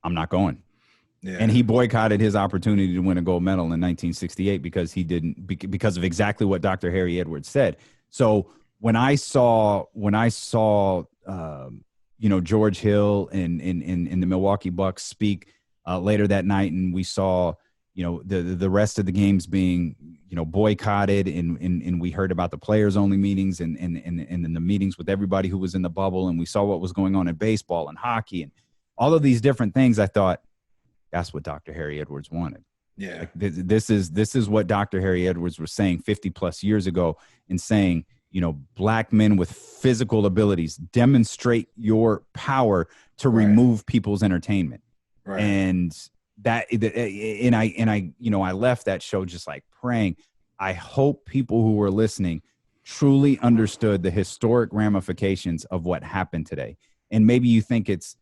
I'm not going. Yeah. And he boycotted his opportunity to win a gold medal in 1968 because of exactly what Dr. Harry Edwards said. So when I saw George Hill and the Milwaukee Bucks speak later that night, and we saw the rest of the games being boycotted, and we heard about the players only meetings and in the meetings with everybody who was in the bubble, and we saw what was going on in baseball and hockey and all of these different things, I thought, that's what Dr. Harry Edwards wanted. Yeah. Like this is what Dr. Harry Edwards was saying 50 plus years ago, and saying, black men with physical abilities, demonstrate your power to remove people's entertainment. Right. And I left that show just like praying. I hope people who were listening truly understood the historic ramifications of what happened today. And maybe you think it's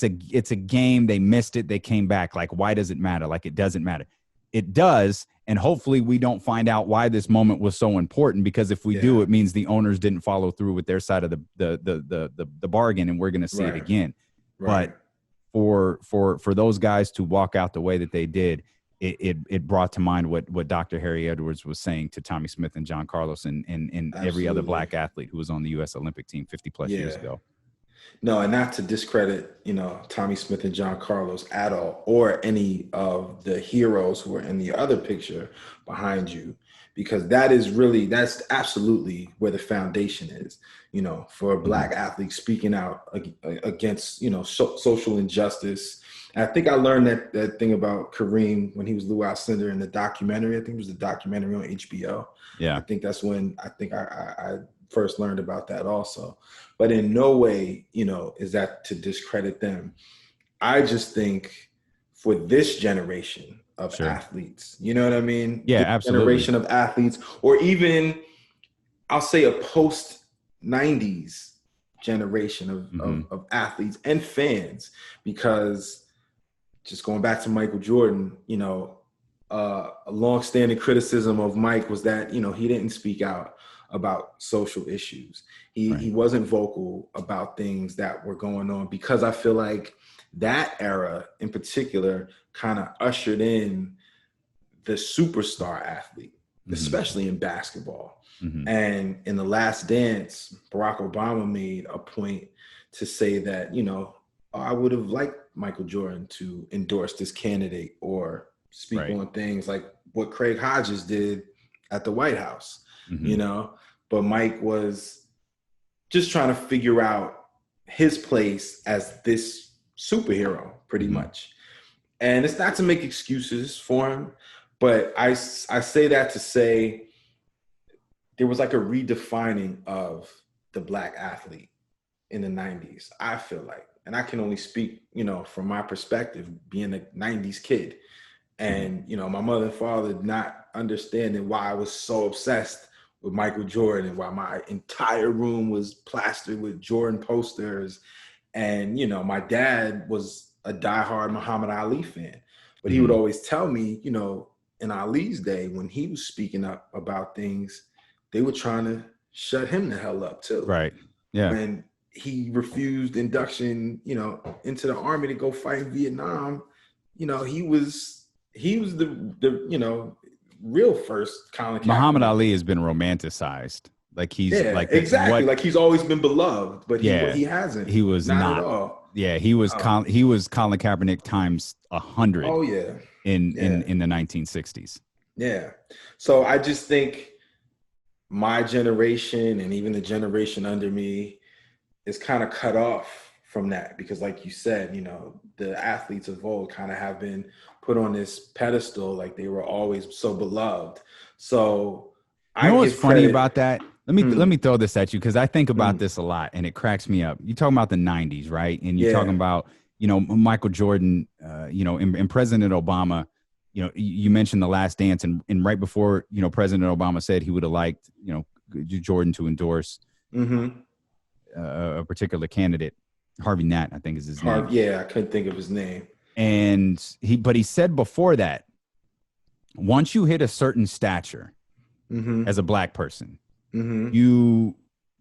a game. They missed it. They came back. Like, why does it matter? Like, it doesn't matter. It does. And hopefully we don't find out why this moment was so important, because if we do, it means the owners didn't follow through with their side of the bargain, and we're going to see it again. Right. But for those guys to walk out the way that they did, it brought to mind what Dr. Harry Edwards was saying to Tommy Smith and John Carlos and every other black athlete who was on the U.S. Olympic team 50 plus years ago. No, and not to discredit, Tommy Smith and John Carlos at all, or any of the heroes who are in the other picture behind you, because that's absolutely where the foundation is, for a black athlete speaking out against, social injustice. And I think I learned that thing about Kareem when he was Lou Alcindor in the documentary. I think it was the documentary on HBO. Yeah. I think that's when I first learned about that also. But in no way, is that to discredit them. I just think for this generation of athletes, you know what I mean? Yeah, this absolutely. Generation of athletes, or even I'll say a post-90s generation of athletes and fans, because just going back to Michael Jordan, a longstanding criticism of Mike was that, he didn't speak out about social issues. He wasn't vocal about things that were going on, because I feel like that era in particular kind of ushered in the superstar athlete, especially in basketball. And in The Last Dance, Barack Obama made a point to say that, I would have liked Michael Jordan to endorse this candidate or speak on things like what Craig Hodges did at the White House, but Mike was just trying to figure out his place as this superhero pretty much. And it's not to make excuses for him, But I say that to say there was like a redefining of the black athlete in the 90s, I feel like. And I can only speak, from my perspective, being a 90s kid. And, my mother and father not understanding why I was so obsessed with Michael Jordan and why my entire room was plastered with Jordan posters. And, my dad was a diehard Muhammad Ali fan. But he would always tell me, in Ali's day, when he was speaking up about things, they were trying to shut him the hell up too. Right. Yeah. When he refused induction, into the army to go fight in Vietnam, he was the real first Colin Kaepernick. Muhammad Ali has been romanticized. Like he's exactly. Like he's always been beloved, but he hasn't. He was not at all. Yeah, he was Colin Kaepernick times 100. Oh yeah. In the 1960s. Yeah. So I just think my generation and even the generation under me is kind of cut off from that because, like you said, the athletes of old kind of have been put on this pedestal, like they were always so beloved. So you know what's funny about that? Let me throw this at you because I think about this a lot and it cracks me up. You're talking about the 90s, right? And you're talking about Michael Jordan, and President Obama. You mentioned The Last Dance, and right before President Obama said he would have liked Jordan to endorse a particular candidate, Harvey Natt, I think is his name. Yeah, I couldn't think of his name. And he said before that, once you hit a certain stature as a black person, you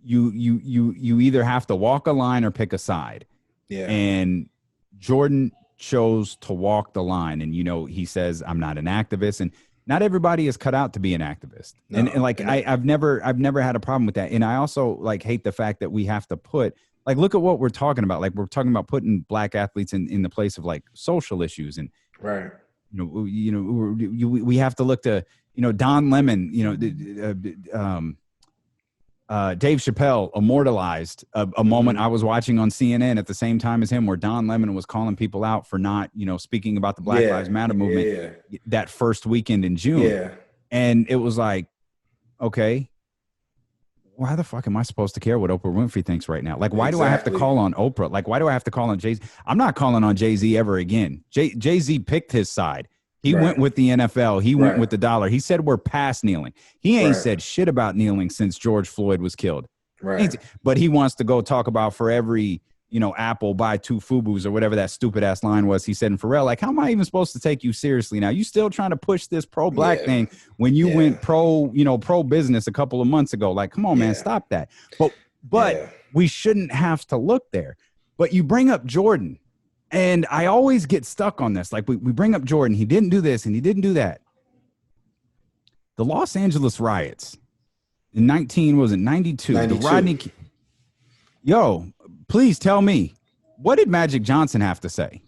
either have to walk a line or pick a side. Yeah. And Jordan chose to walk the line. And, he says, I'm not an activist. And not everybody is cut out to be an activist. No, and I've never had a problem with that. And I also hate the fact that we have to put, look at what we're talking about. Like we're talking about putting black athletes in the place of social issues. And, right. We have to look to, Don Lemon, Dave Chappelle immortalized a moment I was watching on CNN at the same time as him where Don Lemon was calling people out for not, speaking about the Black Lives Matter movement that first weekend in June. Yeah. And it was like, okay, why the fuck am I supposed to care what Oprah Winfrey thinks right now? Why do I have to call on Oprah? Why do I have to call on Jay-Z? I'm not calling on Jay-Z ever again. Jay-Z picked his side. He went with the NFL. He went with the dollar. He said we're past kneeling. He ain't said shit about kneeling since George Floyd was killed. Right. But he wants to go talk about for every, Apple buy 2 FUBUs or whatever that stupid ass line was. He said in Pharrell, how am I even supposed to take you seriously now? You still trying to push this pro-black thing when you went pro-business a couple of months ago. Come on, man, stop that. But we shouldn't have to look there. But you bring up Jordan. And I always get stuck on this. We bring up Jordan. He didn't do this and he didn't do that. The Los Angeles riots in 92. The Rodney. Please tell me, what did Magic Johnson have to say?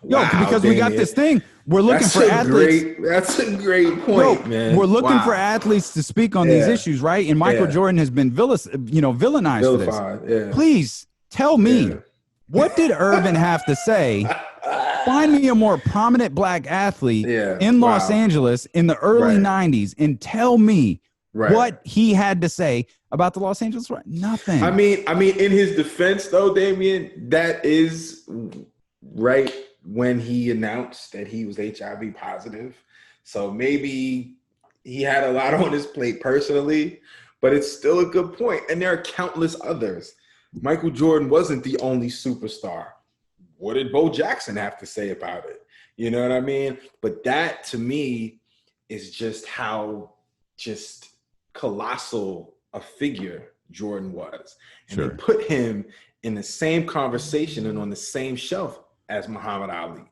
Because we got this thing. We're looking for athletes. That's a great point, man. We're looking for athletes to speak on these issues, right? And Michael Jordan has been villainized for this. Yeah. Please tell me. What did Irvin have to say? Find me a more prominent black athlete in Los Angeles in the early 90s and tell me what he had to say about the Los Angeles riot. Nothing. I mean, in his defense, though, Damien, that is right when he announced that he was HIV positive. So maybe he had a lot on his plate personally, but it's still a good point. And there are countless others. Michael Jordan wasn't the only superstar. What did Bo Jackson have to say about it? You know what I mean? But that, to me, is just how colossal a figure Jordan was. And they put him in the same conversation and on the same shelf as Muhammad Ali.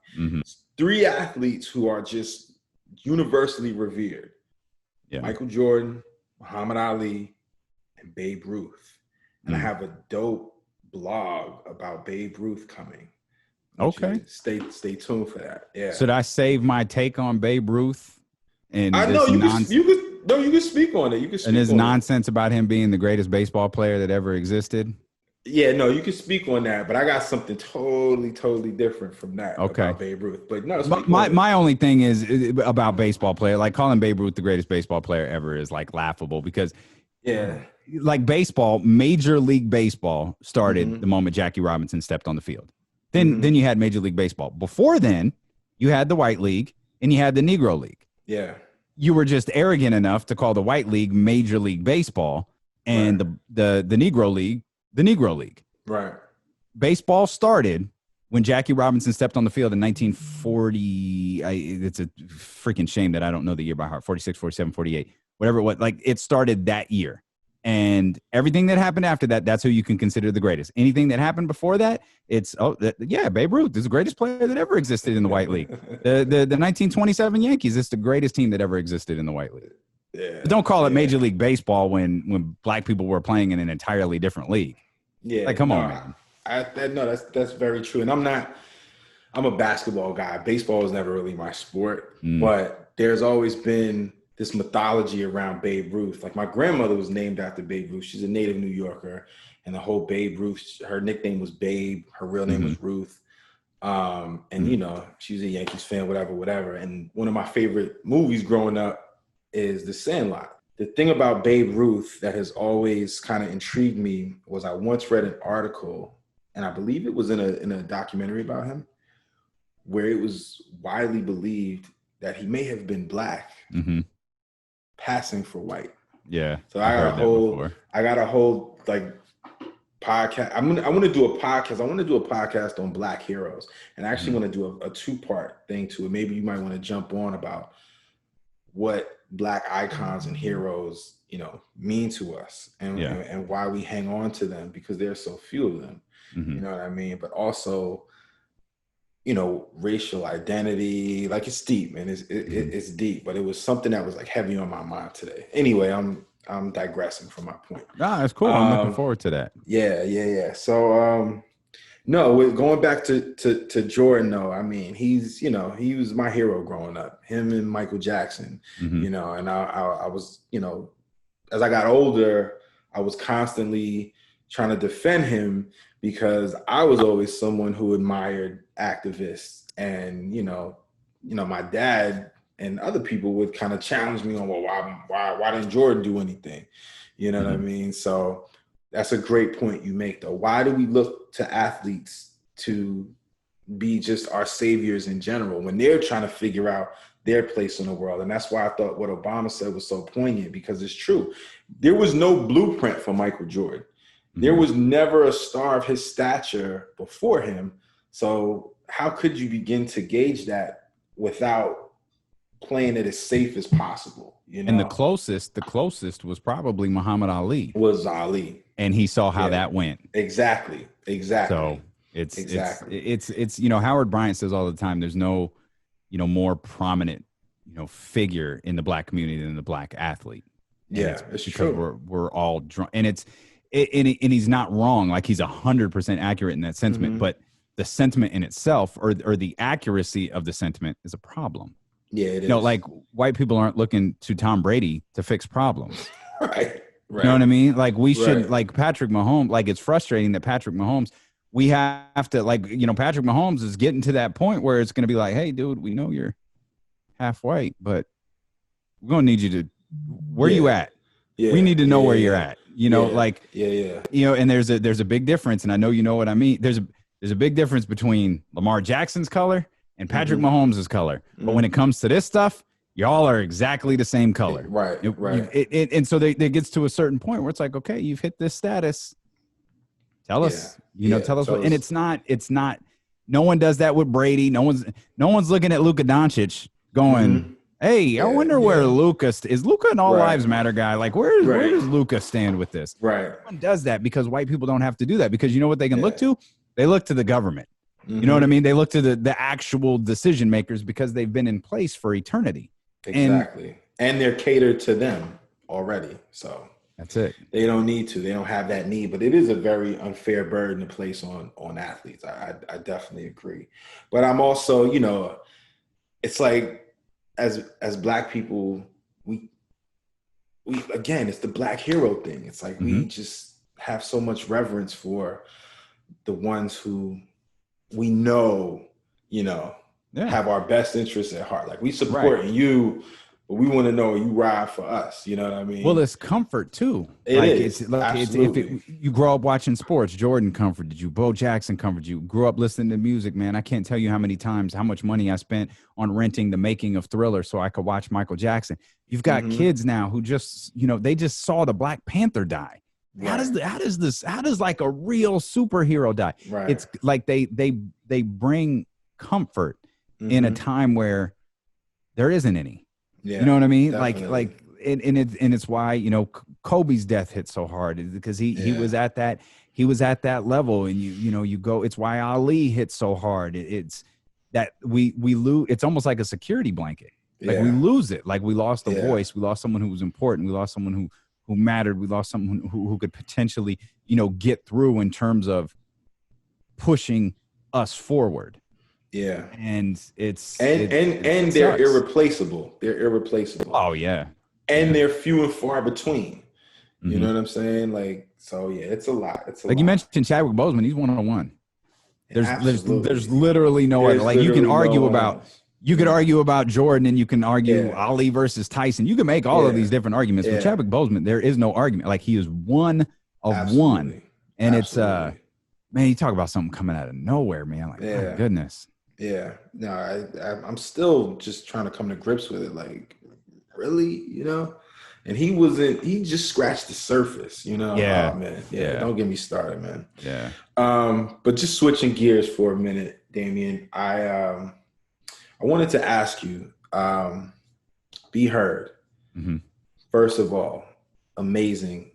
3 athletes who are just universally revered. Michael Jordan, Muhammad Ali, and Babe Ruth. And I have a dope blog about Babe Ruth coming. Okay. Stay tuned for that. Yeah. Should I save my take on Babe Ruth? And I know you can speak on it. You can speak and his on nonsense about him being the greatest baseball player that ever existed. Yeah, no, you can speak on that, but I got something totally different from that Okay. about Babe Ruth. But no, My speak on it. my only thing is about baseball player, like calling Babe Ruth the greatest baseball player ever is like laughable because Yeah. like baseball, Major League Baseball started Mhm. the moment Jackie Robinson stepped on the field. Then you had Major League Baseball. Before then, you had the White League and you had the Negro League. Yeah. You were just arrogant enough to call the White League Major League Baseball and the Negro League the Negro League. Right. Baseball started when Jackie Robinson stepped on the field in 1940. It's a freaking shame that I don't know the year by heart. 46, 47, 48, whatever it was. Like it started that year. And everything that happened after that, that's who you can consider the greatest. Anything that happened before that, it's, Babe Ruth is the greatest player that ever existed in the White League. The 1927 Yankees is the greatest team that ever existed in the White League. Yeah. But don't call it Major League Baseball when black people were playing in an entirely different league. Yeah. Like, come on, man. That's very true. And I'm a basketball guy. Baseball was never really my sport, but there's always been this mythology around Babe Ruth. Like my grandmother was named after Babe Ruth. She's a native New Yorker, and the whole Babe Ruth, her nickname was Babe. Her real name was Ruth. And you know, she was a Yankees fan, whatever. And one of my favorite movies growing up is The Sandlot. The thing about Babe Ruth that has always kind of intrigued me was I once read an article, and I believe it was in a documentary about him, where it was widely believed that he may have been black, passing for white. Yeah. So I got a whole like podcast. I want to do a podcast. I want to do a podcast on Black heroes, and I actually want to do a 2-part thing to it. Maybe you might want to jump on about what Black icons and heroes, you know, mean to us, and why we hang on to them, because there's so few of them. You know what I mean? But also, you know, racial identity, like it's deep, man. It's deep, but it was something that was like heavy on my mind today. Anyway, I'm digressing from my point. Nah, it's cool. I'm looking forward to that. Yeah. So, no, going back to Jordan, though, I mean, he's, you know, he was my hero growing up, him and Michael Jackson, you know, and I was, you know, as I got older, I was constantly trying to defend him because I was always someone who admired activists, and, you know, my dad and other people would kind of challenge me on, well, why didn't Jordan do anything? You know what I mean? So that's a great point you make, though. Why do we look to athletes to be just our saviors in general when they're trying to figure out their place in the world? And that's why I thought what Obama said was so poignant, because it's true. There was no blueprint for Michael Jordan. There was never a star of his stature before him. So how could you begin to gauge that without playing it as safe as possible? You know? And the closest was probably Muhammad Ali. Was Ali. And he saw how that went. Exactly. So it's you know, Howard Bryant says all the time, there's no, you know, more prominent, you know, figure in the Black community than the Black athlete. And it's because true. We're all drunk, and and he's not wrong. Like he's 100% accurate in that sentiment, but the sentiment in itself, or the accuracy of the sentiment, is a problem. Yeah, it is. You know, like white people aren't looking to Tom Brady to fix problems. Right. You know what I mean? Like we should, like Patrick Mahomes, like it's frustrating that Patrick Mahomes, we have to, like, you know, Patrick Mahomes is getting to that point where it's going to be like, hey, dude, we know you're half white, but we're going to need you to, where you at? Yeah. We need to know where you're at, you know, you know, and there's a big difference. And I know, you know what I mean? There's a big difference between Lamar Jackson's color and Patrick Mahomes' color. But when it comes to this stuff, y'all are exactly the same color. Right. And so it gets to a certain point where it's like, okay, you've hit this status. Tell us, tell us. And it's not, no one does that with Brady. No one's looking at Luka Doncic going, hey, I wonder where Luka is. Luka an all lives matter guy? Like, where does Luka stand with this? Right. No one does that, because white people don't have to do that, because you know what they can look to? They look to the government. You know what I mean? They look to the actual decision makers, because they've been in place for eternity. Exactly. And they're catered to them already. So that's it. They don't need to. They don't have that need. But it is a very unfair burden to place on athletes. I definitely agree. But I'm also, you know, it's like as Black people, we again, it's the Black hero thing. It's like we just have so much reverence for the ones who we know, have our best interests at heart. Like we support you, but we want to know you ride for us. You know what I mean? Well, it's comfort too. Absolutely. You grow up watching sports, Jordan comforted you, Bo Jackson comforted you, grew up listening to music, man. I can't tell you how many times, how much money I spent on renting the making of Thriller so I could watch Michael Jackson. You've got kids now who just, they just saw the Black Panther die. Right. How does like a real superhero die? Right. It's like they bring comfort in a time where there isn't any. Yeah, you know what I mean? Definitely. And it's why, Kobe's death hit so hard because he was at that level, and you go, it's why Ali hit so hard. It's that we lose. It's almost like a security blanket. Like we lose it. Like we lost a voice. We lost someone who was important. We lost someone who mattered. We lost someone who could potentially, get through in terms of pushing us forward. Yeah. And they're irreplaceable. They're irreplaceable. Oh yeah. And they're few and far between. You know what I'm saying? Like, so yeah, it's a lot. You mentioned Chadwick Boseman, he's 101. There's literally no other. Like you can argue about Jordan, and you can argue Ali versus Tyson. You can make all of these different arguments. But Chadwick Boseman, there is no argument. Like he is one of one. And it's man, you talk about something coming out of nowhere, man. Like my goodness. Yeah, no, I'm still just trying to come to grips with it. Like, really, And he just scratched the surface, Yeah, oh, man. Yeah, don't get me started, man. Yeah. But just switching gears for a minute, Damien, I wanted to ask you, Be Heard. First of all, amazing.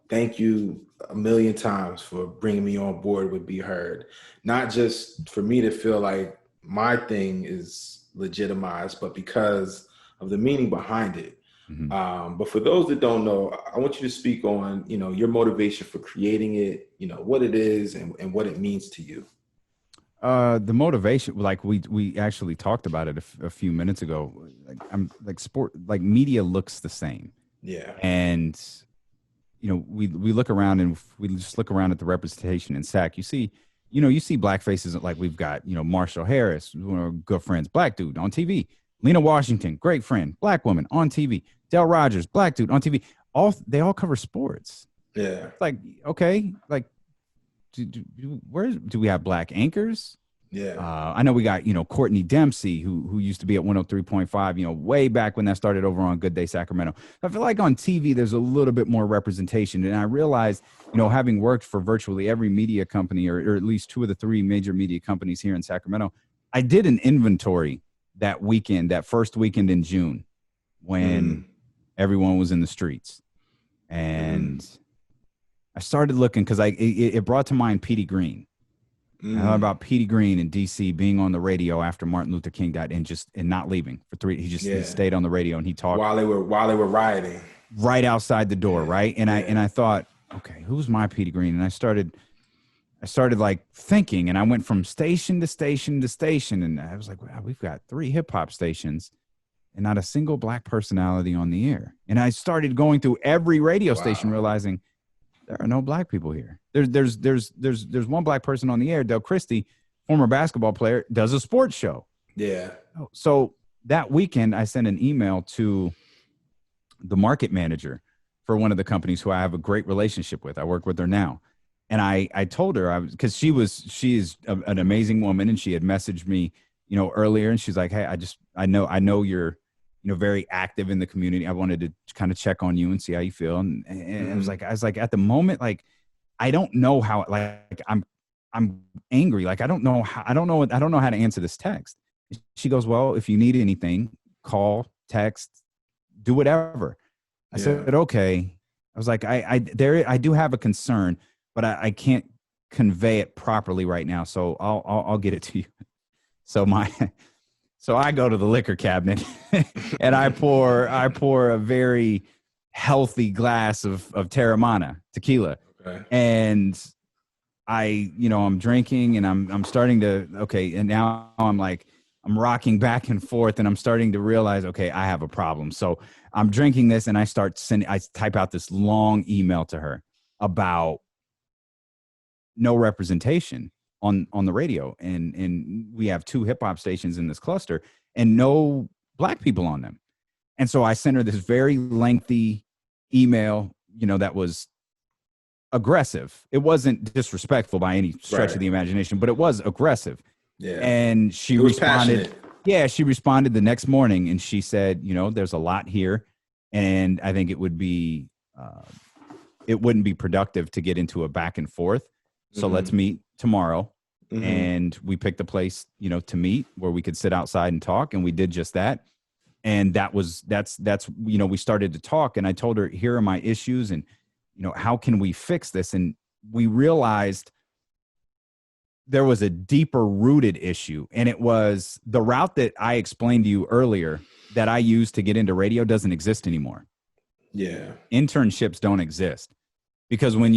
Thank you a million times for bringing me on board with Be Heard. Not just for me to feel like my thing is legitimized, but because of the meaning behind it. But for those that don't know, I want you to speak on, your motivation for creating it, what it is and what it means to you. The motivation, like we actually talked about it a few minutes ago. Like media looks the same. Yeah. And we look around and we just look around at the representation in SAC. You see black faces, like we've got, Marshall Harris, one of our good friends, black dude on TV. Lena Washington, great friend, black woman on TV. Del Rogers, black dude on TV. They all cover sports. Yeah. Like, okay, like, do we have black anchors? Yeah. I know we got, Courtney Dempsey, who used to be at 103.5, way back when that started over on Good Day Sacramento. I feel like on TV, there's a little bit more representation. And I realized, having worked for virtually every media company, or at least two of the three major media companies here in Sacramento, I did an inventory that weekend, that first weekend in June, when everyone was in the streets. And I started looking because it brought to mind Petey Green. I thought about Petey Green in D.C. being on the radio after Martin Luther King died and not leaving for 3. He stayed on the radio and he talked while they were rioting right outside the door, right? And I thought, okay, who's my Petey Green? And I started like thinking, and I went from station to station to station, and I was like, wow, we've got 3 hip hop stations and not a single black personality on the air. And I started going through every radio station, realizing there are no black people here. There's one black person on the air. Del Christie, former basketball player, does a sports show. Yeah. So that weekend, I sent an email to the market manager for one of the companies who I have a great relationship with. I work with her now. And I told her, because she is an amazing woman, and she had messaged me, earlier, and she's like, hey, I know you're, very active in the community. I wanted to kind of check on you and see how you feel. And I was like, at the moment, like, I don't know how, like, I'm angry. Like, I don't know how to answer this text. She goes, well, if you need anything, call, text, do whatever. I said, okay. I was like, I do have a concern, but I can't convey it properly right now. So I'll get it to you. So I go to the liquor cabinet and I pour a very healthy glass of Terramana tequila. Okay. And I'm drinking, and I'm starting to, and now I'm rocking back and forth, and I'm starting to realize, okay, I have a problem. So I'm drinking this, and I type out this long email to her. about no representation on the radio. And we have 2 hip hop stations in this cluster and no Black people on them. And so I sent her this very lengthy email, that was aggressive. It wasn't disrespectful by any stretch of the imagination, but it was aggressive. Yeah. And she responded. Yeah, she responded the next morning and she said, there's a lot here. And I think it wouldn't be productive to get into a back and forth. So let's meet tomorrow. And we picked a place, to meet where we could sit outside and talk. And we did just that. And that's we started to talk, and I told her, here are my issues and, how can we fix this? And we realized there was a deeper rooted issue. And it was the route that I explained to you earlier that I used to get into radio doesn't exist anymore. Yeah. Internships don't exist because when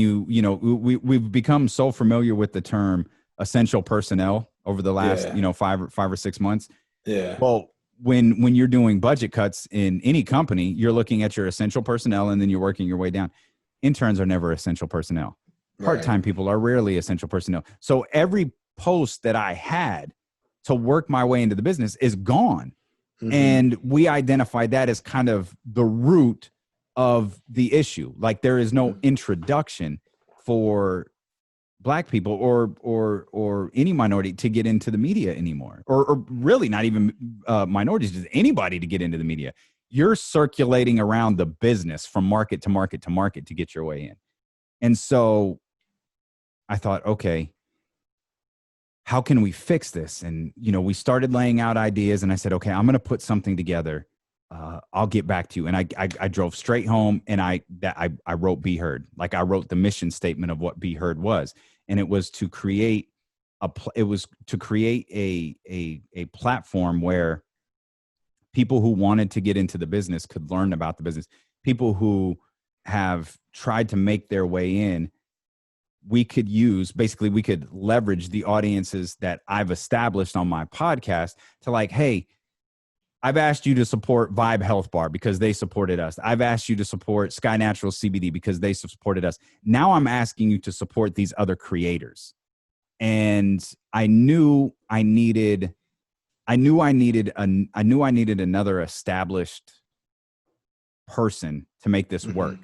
we've become so familiar with the term essential personnel over the last, 5 or 6 months. Yeah. Well, when you're doing budget cuts in any company, you're looking at your essential personnel and then you're working your way down. Interns are never essential personnel. Part-time people are rarely essential personnel. So every post that I had to work my way into the business is gone. And we identified that as kind of the root of the issue. Like there is no introduction for Black people or any minority to get into the media anymore, or really not even minorities, just anybody to get into the media. You're circulating around the business from market to market to market to get your way in. And so I thought, okay, how can we fix this? And, we started laying out ideas and I said, okay, I'm going to put something together. I'll get back to you. And I drove straight home and I wrote Be Heard. Like I wrote the mission statement of what Be Heard was. And it was to create a platform where people who wanted to get into the business could learn about the business. People who have tried to make their way in, we could leverage the audiences that I've established on my podcast to like, hey, I've asked you to support Vibe Health Bar because they supported us. I've asked you to support Sky Natural CBD because they supported us. Now I'm asking you to support these other creators. And I knew I needed another established person to make this work.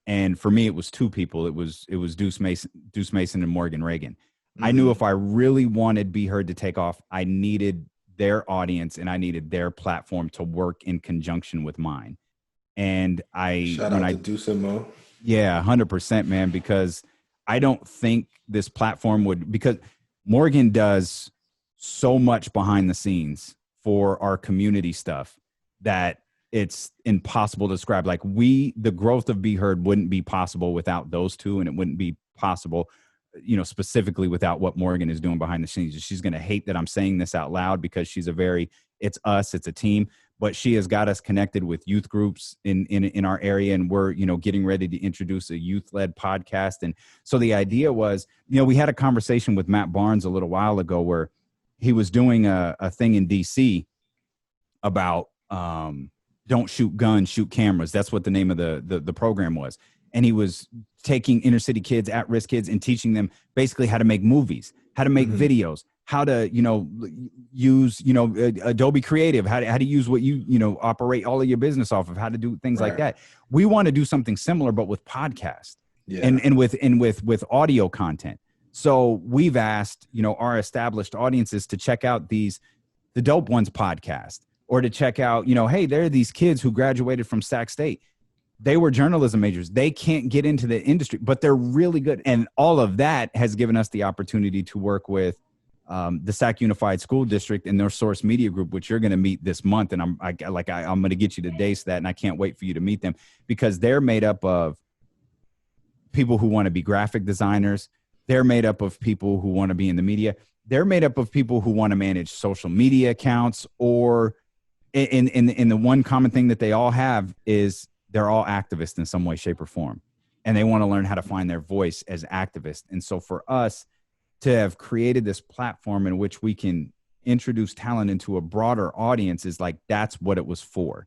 And for me, it was 2 people. It was Deuce Mason and Morgan Reagan. I knew if I really wanted Be Heard to take off, I needed their audience and I needed their platform to work in conjunction with mine. And shout out to Deuce and Mo. Yeah, 100%, man, because I don't think this platform because Morgan does so much behind the scenes for our community stuff that it's impossible to describe. Like the growth of Be Heard wouldn't be possible without those 2, and it wouldn't be possible specifically without what Morgan is doing behind the scenes. She's going to hate that I'm saying this out loud because she's it's us, it's a team, but she has got us connected with youth groups in our area. And we're, getting ready to introduce a youth-led podcast. And so the idea was, we had a conversation with Matt Barnes a little while ago where he was doing a thing in DC about, don't shoot guns, shoot cameras. That's what the name of the program was. And he was taking inner city kids, at-risk kids, and teaching them basically how to make movies, how to make videos, how to, use, Adobe Creative, how to use what operate all of your business off of, how to do things like that. We want to do something similar, but with podcast and with audio content. So we've asked, our established audiences to check out the Dope Ones podcast, or to check out, hey, there are these kids who graduated from Sac State. They were journalism majors. They can't get into the industry, but they're really good. And all of that has given us the opportunity to work with the Sac Unified School District and their Source Media Group, which you're going to meet this month. And I'm going to get you the dates of that, and I can't wait for you to meet them because they're made up of people who want to be graphic designers. They're made up of people who want to be in the media. They're made up of people who want to manage social media accounts, or in the one common thing that they all have is they're all activists in some way, shape, or form. And they want to learn how to find their voice as activists. And so for us to have created this platform in which we can introduce talent into a broader audience is like, that's what it was for.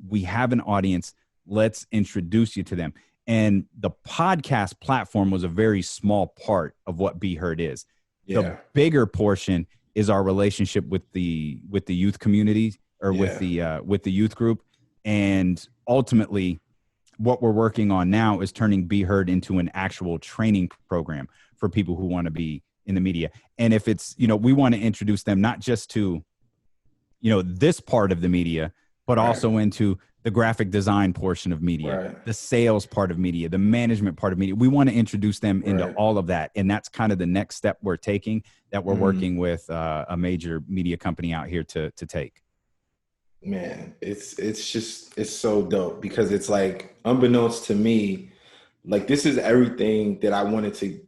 We have an audience. let's introduce you to them. And the podcast platform was a very small part of what Be Heard is. Yeah. The bigger portion is our relationship with the youth community, or with the youth group. And ultimately, what we're working on now is turning Be Heard into an actual training program for people who want to be in the media. And if it's, we want to introduce them not just to, this part of the media, but also into the graphic design portion of media, the sales part of media, the management part of media. We want to introduce them into all of that. And that's kind of the next step we're taking, that we're working with a major media company out here to take. Man, it's so dope, because it's like, unbeknownst to me, like, this is everything that I wanted to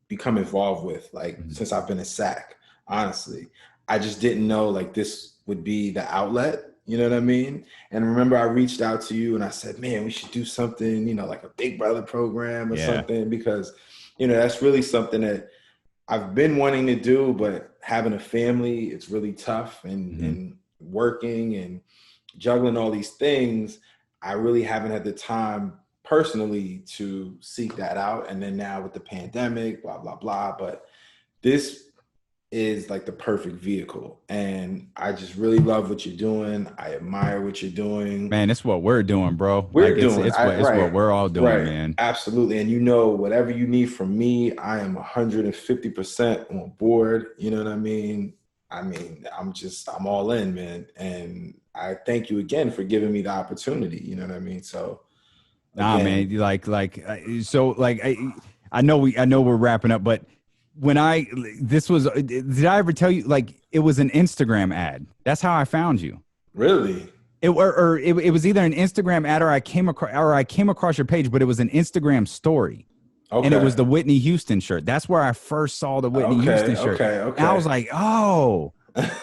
become involved with, like, since I've been a SAC, honestly. I just didn't know, like, this would be the outlet. You know what I mean? And remember, I reached out to you and I said, man, we should do something, like a Big Brother program or something, because, that's really something that I've been wanting to do, but having a family, it's really tough, and working and juggling all these things, I really haven't had the time personally to seek that out. And then now with the pandemic, blah, blah, blah. But this is like the perfect vehicle. And I just really love what you're doing. I admire what you're doing. Man, it's what we're doing, bro. It's what we're all doing, man. Absolutely. And whatever you need from me, I am 150% on board. You know what I mean? I'm all in, man. And I thank you again for giving me the opportunity. You know what I mean? So, man, I know we're wrapping up, but did I ever tell you, like, it was an Instagram ad? That's how I found you. Really? It was either an Instagram ad or I came across your page, but it was an Instagram story. Okay. And it was the Whitney Houston shirt. That's where I first saw the Whitney Houston shirt. Okay. And I was like, oh,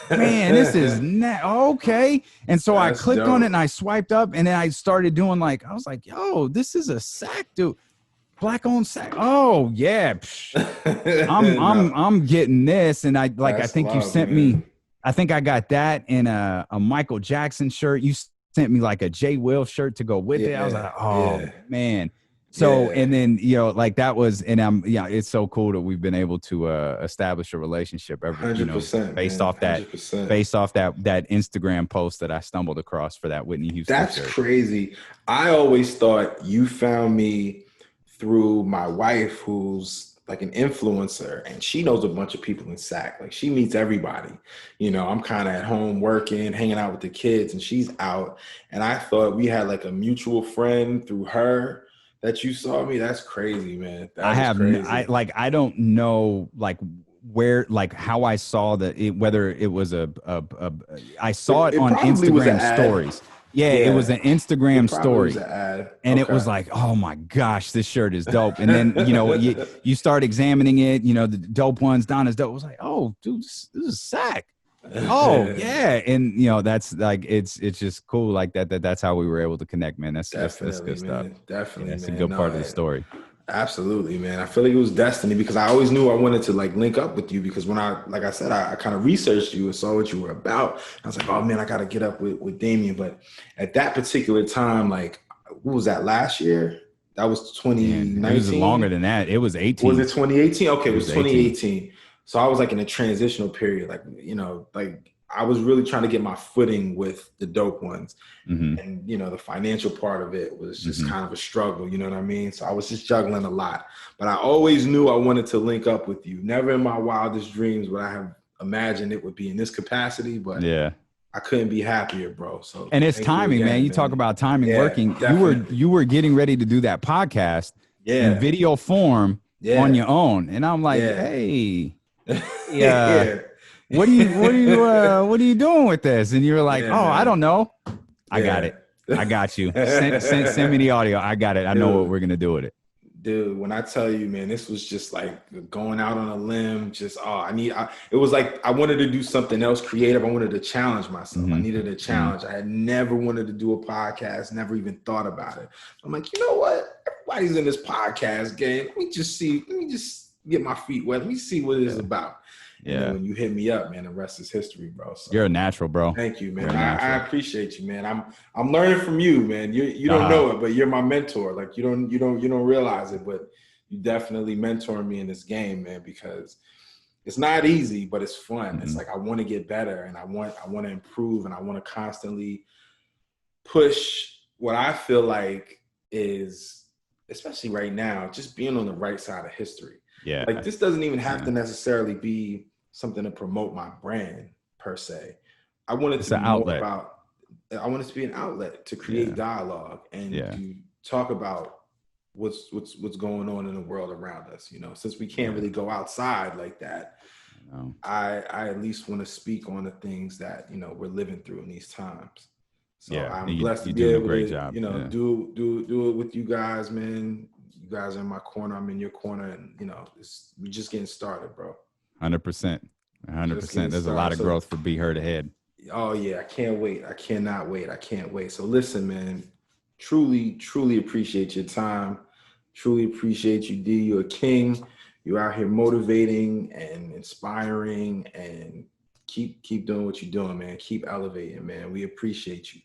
man, this is okay. And so I clicked on it and I swiped up, and then I started doing, like, I was like, yo, this is a SAC, dude. Black owned SAC. Oh yeah. I'm getting this. And I think you sent me, I think I got that in a Michael Jackson shirt. You sent me like a Jay Will shirt to go with it. I was like, oh man. So, and then, like, that was, and it's so cool that we've been able to establish a relationship 100%, based off that Instagram post that I stumbled across for that Whitney Houston That's shirt. Crazy. I always thought you found me through my wife, who's like an influencer, and she knows a bunch of people in SAC. Like, she meets everybody. I'm kind of at home working, hanging out with the kids, and she's out. And I thought we had like a mutual friend through her that you saw me. That's crazy, man. I don't know, like, where, like, how I saw whether it was I saw it on Instagram stories. Yeah, it was an Instagram story. And it was like, oh my gosh, this shirt is dope. And then, you start examining it, the Dope Ones, Donna's Dope. I was like, oh, dude, this is SAC. Oh yeah. And that's like, it's just cool like that. That's how we were able to connect, man. That's good stuff. Definitely. That's a good part of the story. Absolutely, man. I feel like it was destiny, because I always knew I wanted to, like, link up with you, because when I kind of researched you and saw what you were about. I was like, oh man, I got to get up with Damien. But at that particular time, like, what was that, last year? That was 2019. It was longer than that. It was 18. Was it 2018? Okay, it was 2018. So I was like in a transitional period, like, like, I was really trying to get my footing with the Dope Ones. And, the financial part of it was just kind of a struggle, you know what I mean? So I was just juggling a lot, but I always knew I wanted to link up with you. Never in my wildest dreams would I have imagined it would be in this capacity, but I couldn't be happier, bro. So, and it's timing, man. You talk about timing working. Definitely. You were getting ready to do that podcast in video form on your own. And I'm like, hey, what are you doing with this? And you're like, I don't know. I got it. I got you. Send me the audio. I got it. I know what we're going to do with it. Dude, when I tell you, man, this was just like going out on a limb. Just, it was like I wanted to do something else creative. I wanted to challenge myself. I needed a challenge. I had never wanted to do a podcast, never even thought about it. I'm like, you know what? Everybody's in this podcast game. Let me just get my feet wet. Let me see what it is about. And then when you hit me up, man, the rest is history, bro. So, you're a natural, bro. thank you, man. I appreciate you, man. I'm learning from you, man. You don't know it, but you're my mentor. Like you don't realize it, but you definitely mentoring me in this game, man, because it's not easy, but it's fun. Mm-hmm. It's like I want to get better, and I want to improve, and I want to constantly push what I feel like is, especially right now, just being on the right side of history. Yeah. Like this doesn't even have to necessarily be something to promote my brand per se. I want it to be more about, I want it to be an outlet to create dialogue and to talk about what's going on in the world around us. You know, since we can't really go outside like that, I at least want to speak on the things that, you know, we're living through in these times. So I'm blessed to be able to, you know, do it with you guys, man. You guys are in my corner, I'm in your corner, and you know, we're just getting started, bro. 100%. There's a lot of growth for Be Heard ahead. Oh yeah, I can't wait. I cannot wait. I can't wait. So listen, man, truly appreciate your time. Truly appreciate you, D. You're a king. You're out here motivating and inspiring, and keep doing what you're doing, man. Keep elevating, man. We appreciate you.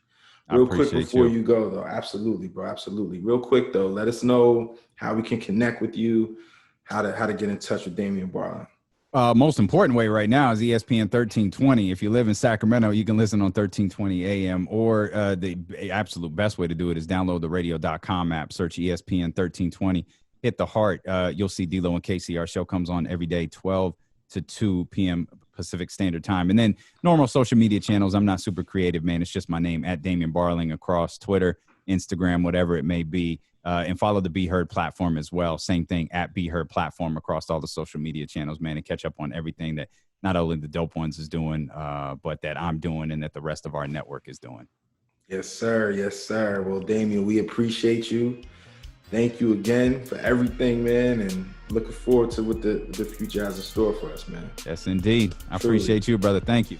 Real quick before you go, though. Absolutely, bro. Absolutely. Real quick, though, let us know how we can connect with you, how to get in touch with Damien Barling. Most important way right now is ESPN 1320. If you live in Sacramento, you can listen on 1320 AM, or the absolute best way to do it is download the radio.com app, search ESPN 1320, hit the heart. You'll see D-Lo and Casey. Our show comes on every day, 12 to 2 p.m. Pacific Standard Time. And then normal social media channels. I'm not super creative, man. It's just my name, at Damien Barling, across Twitter, Instagram, whatever it may be. And follow the Be Heard platform as well. Same thing, at Be Heard platform, across all the social media channels, man, and catch up on everything that not only the Dope Ones is doing, but that I'm doing and that the rest of our network is doing. Yes, sir. Yes, sir. Well, Damien, we appreciate you. Thank you again for everything, man, and looking forward to what the future has in store for us, man. Yes, indeed. I appreciate you, brother. Thank you.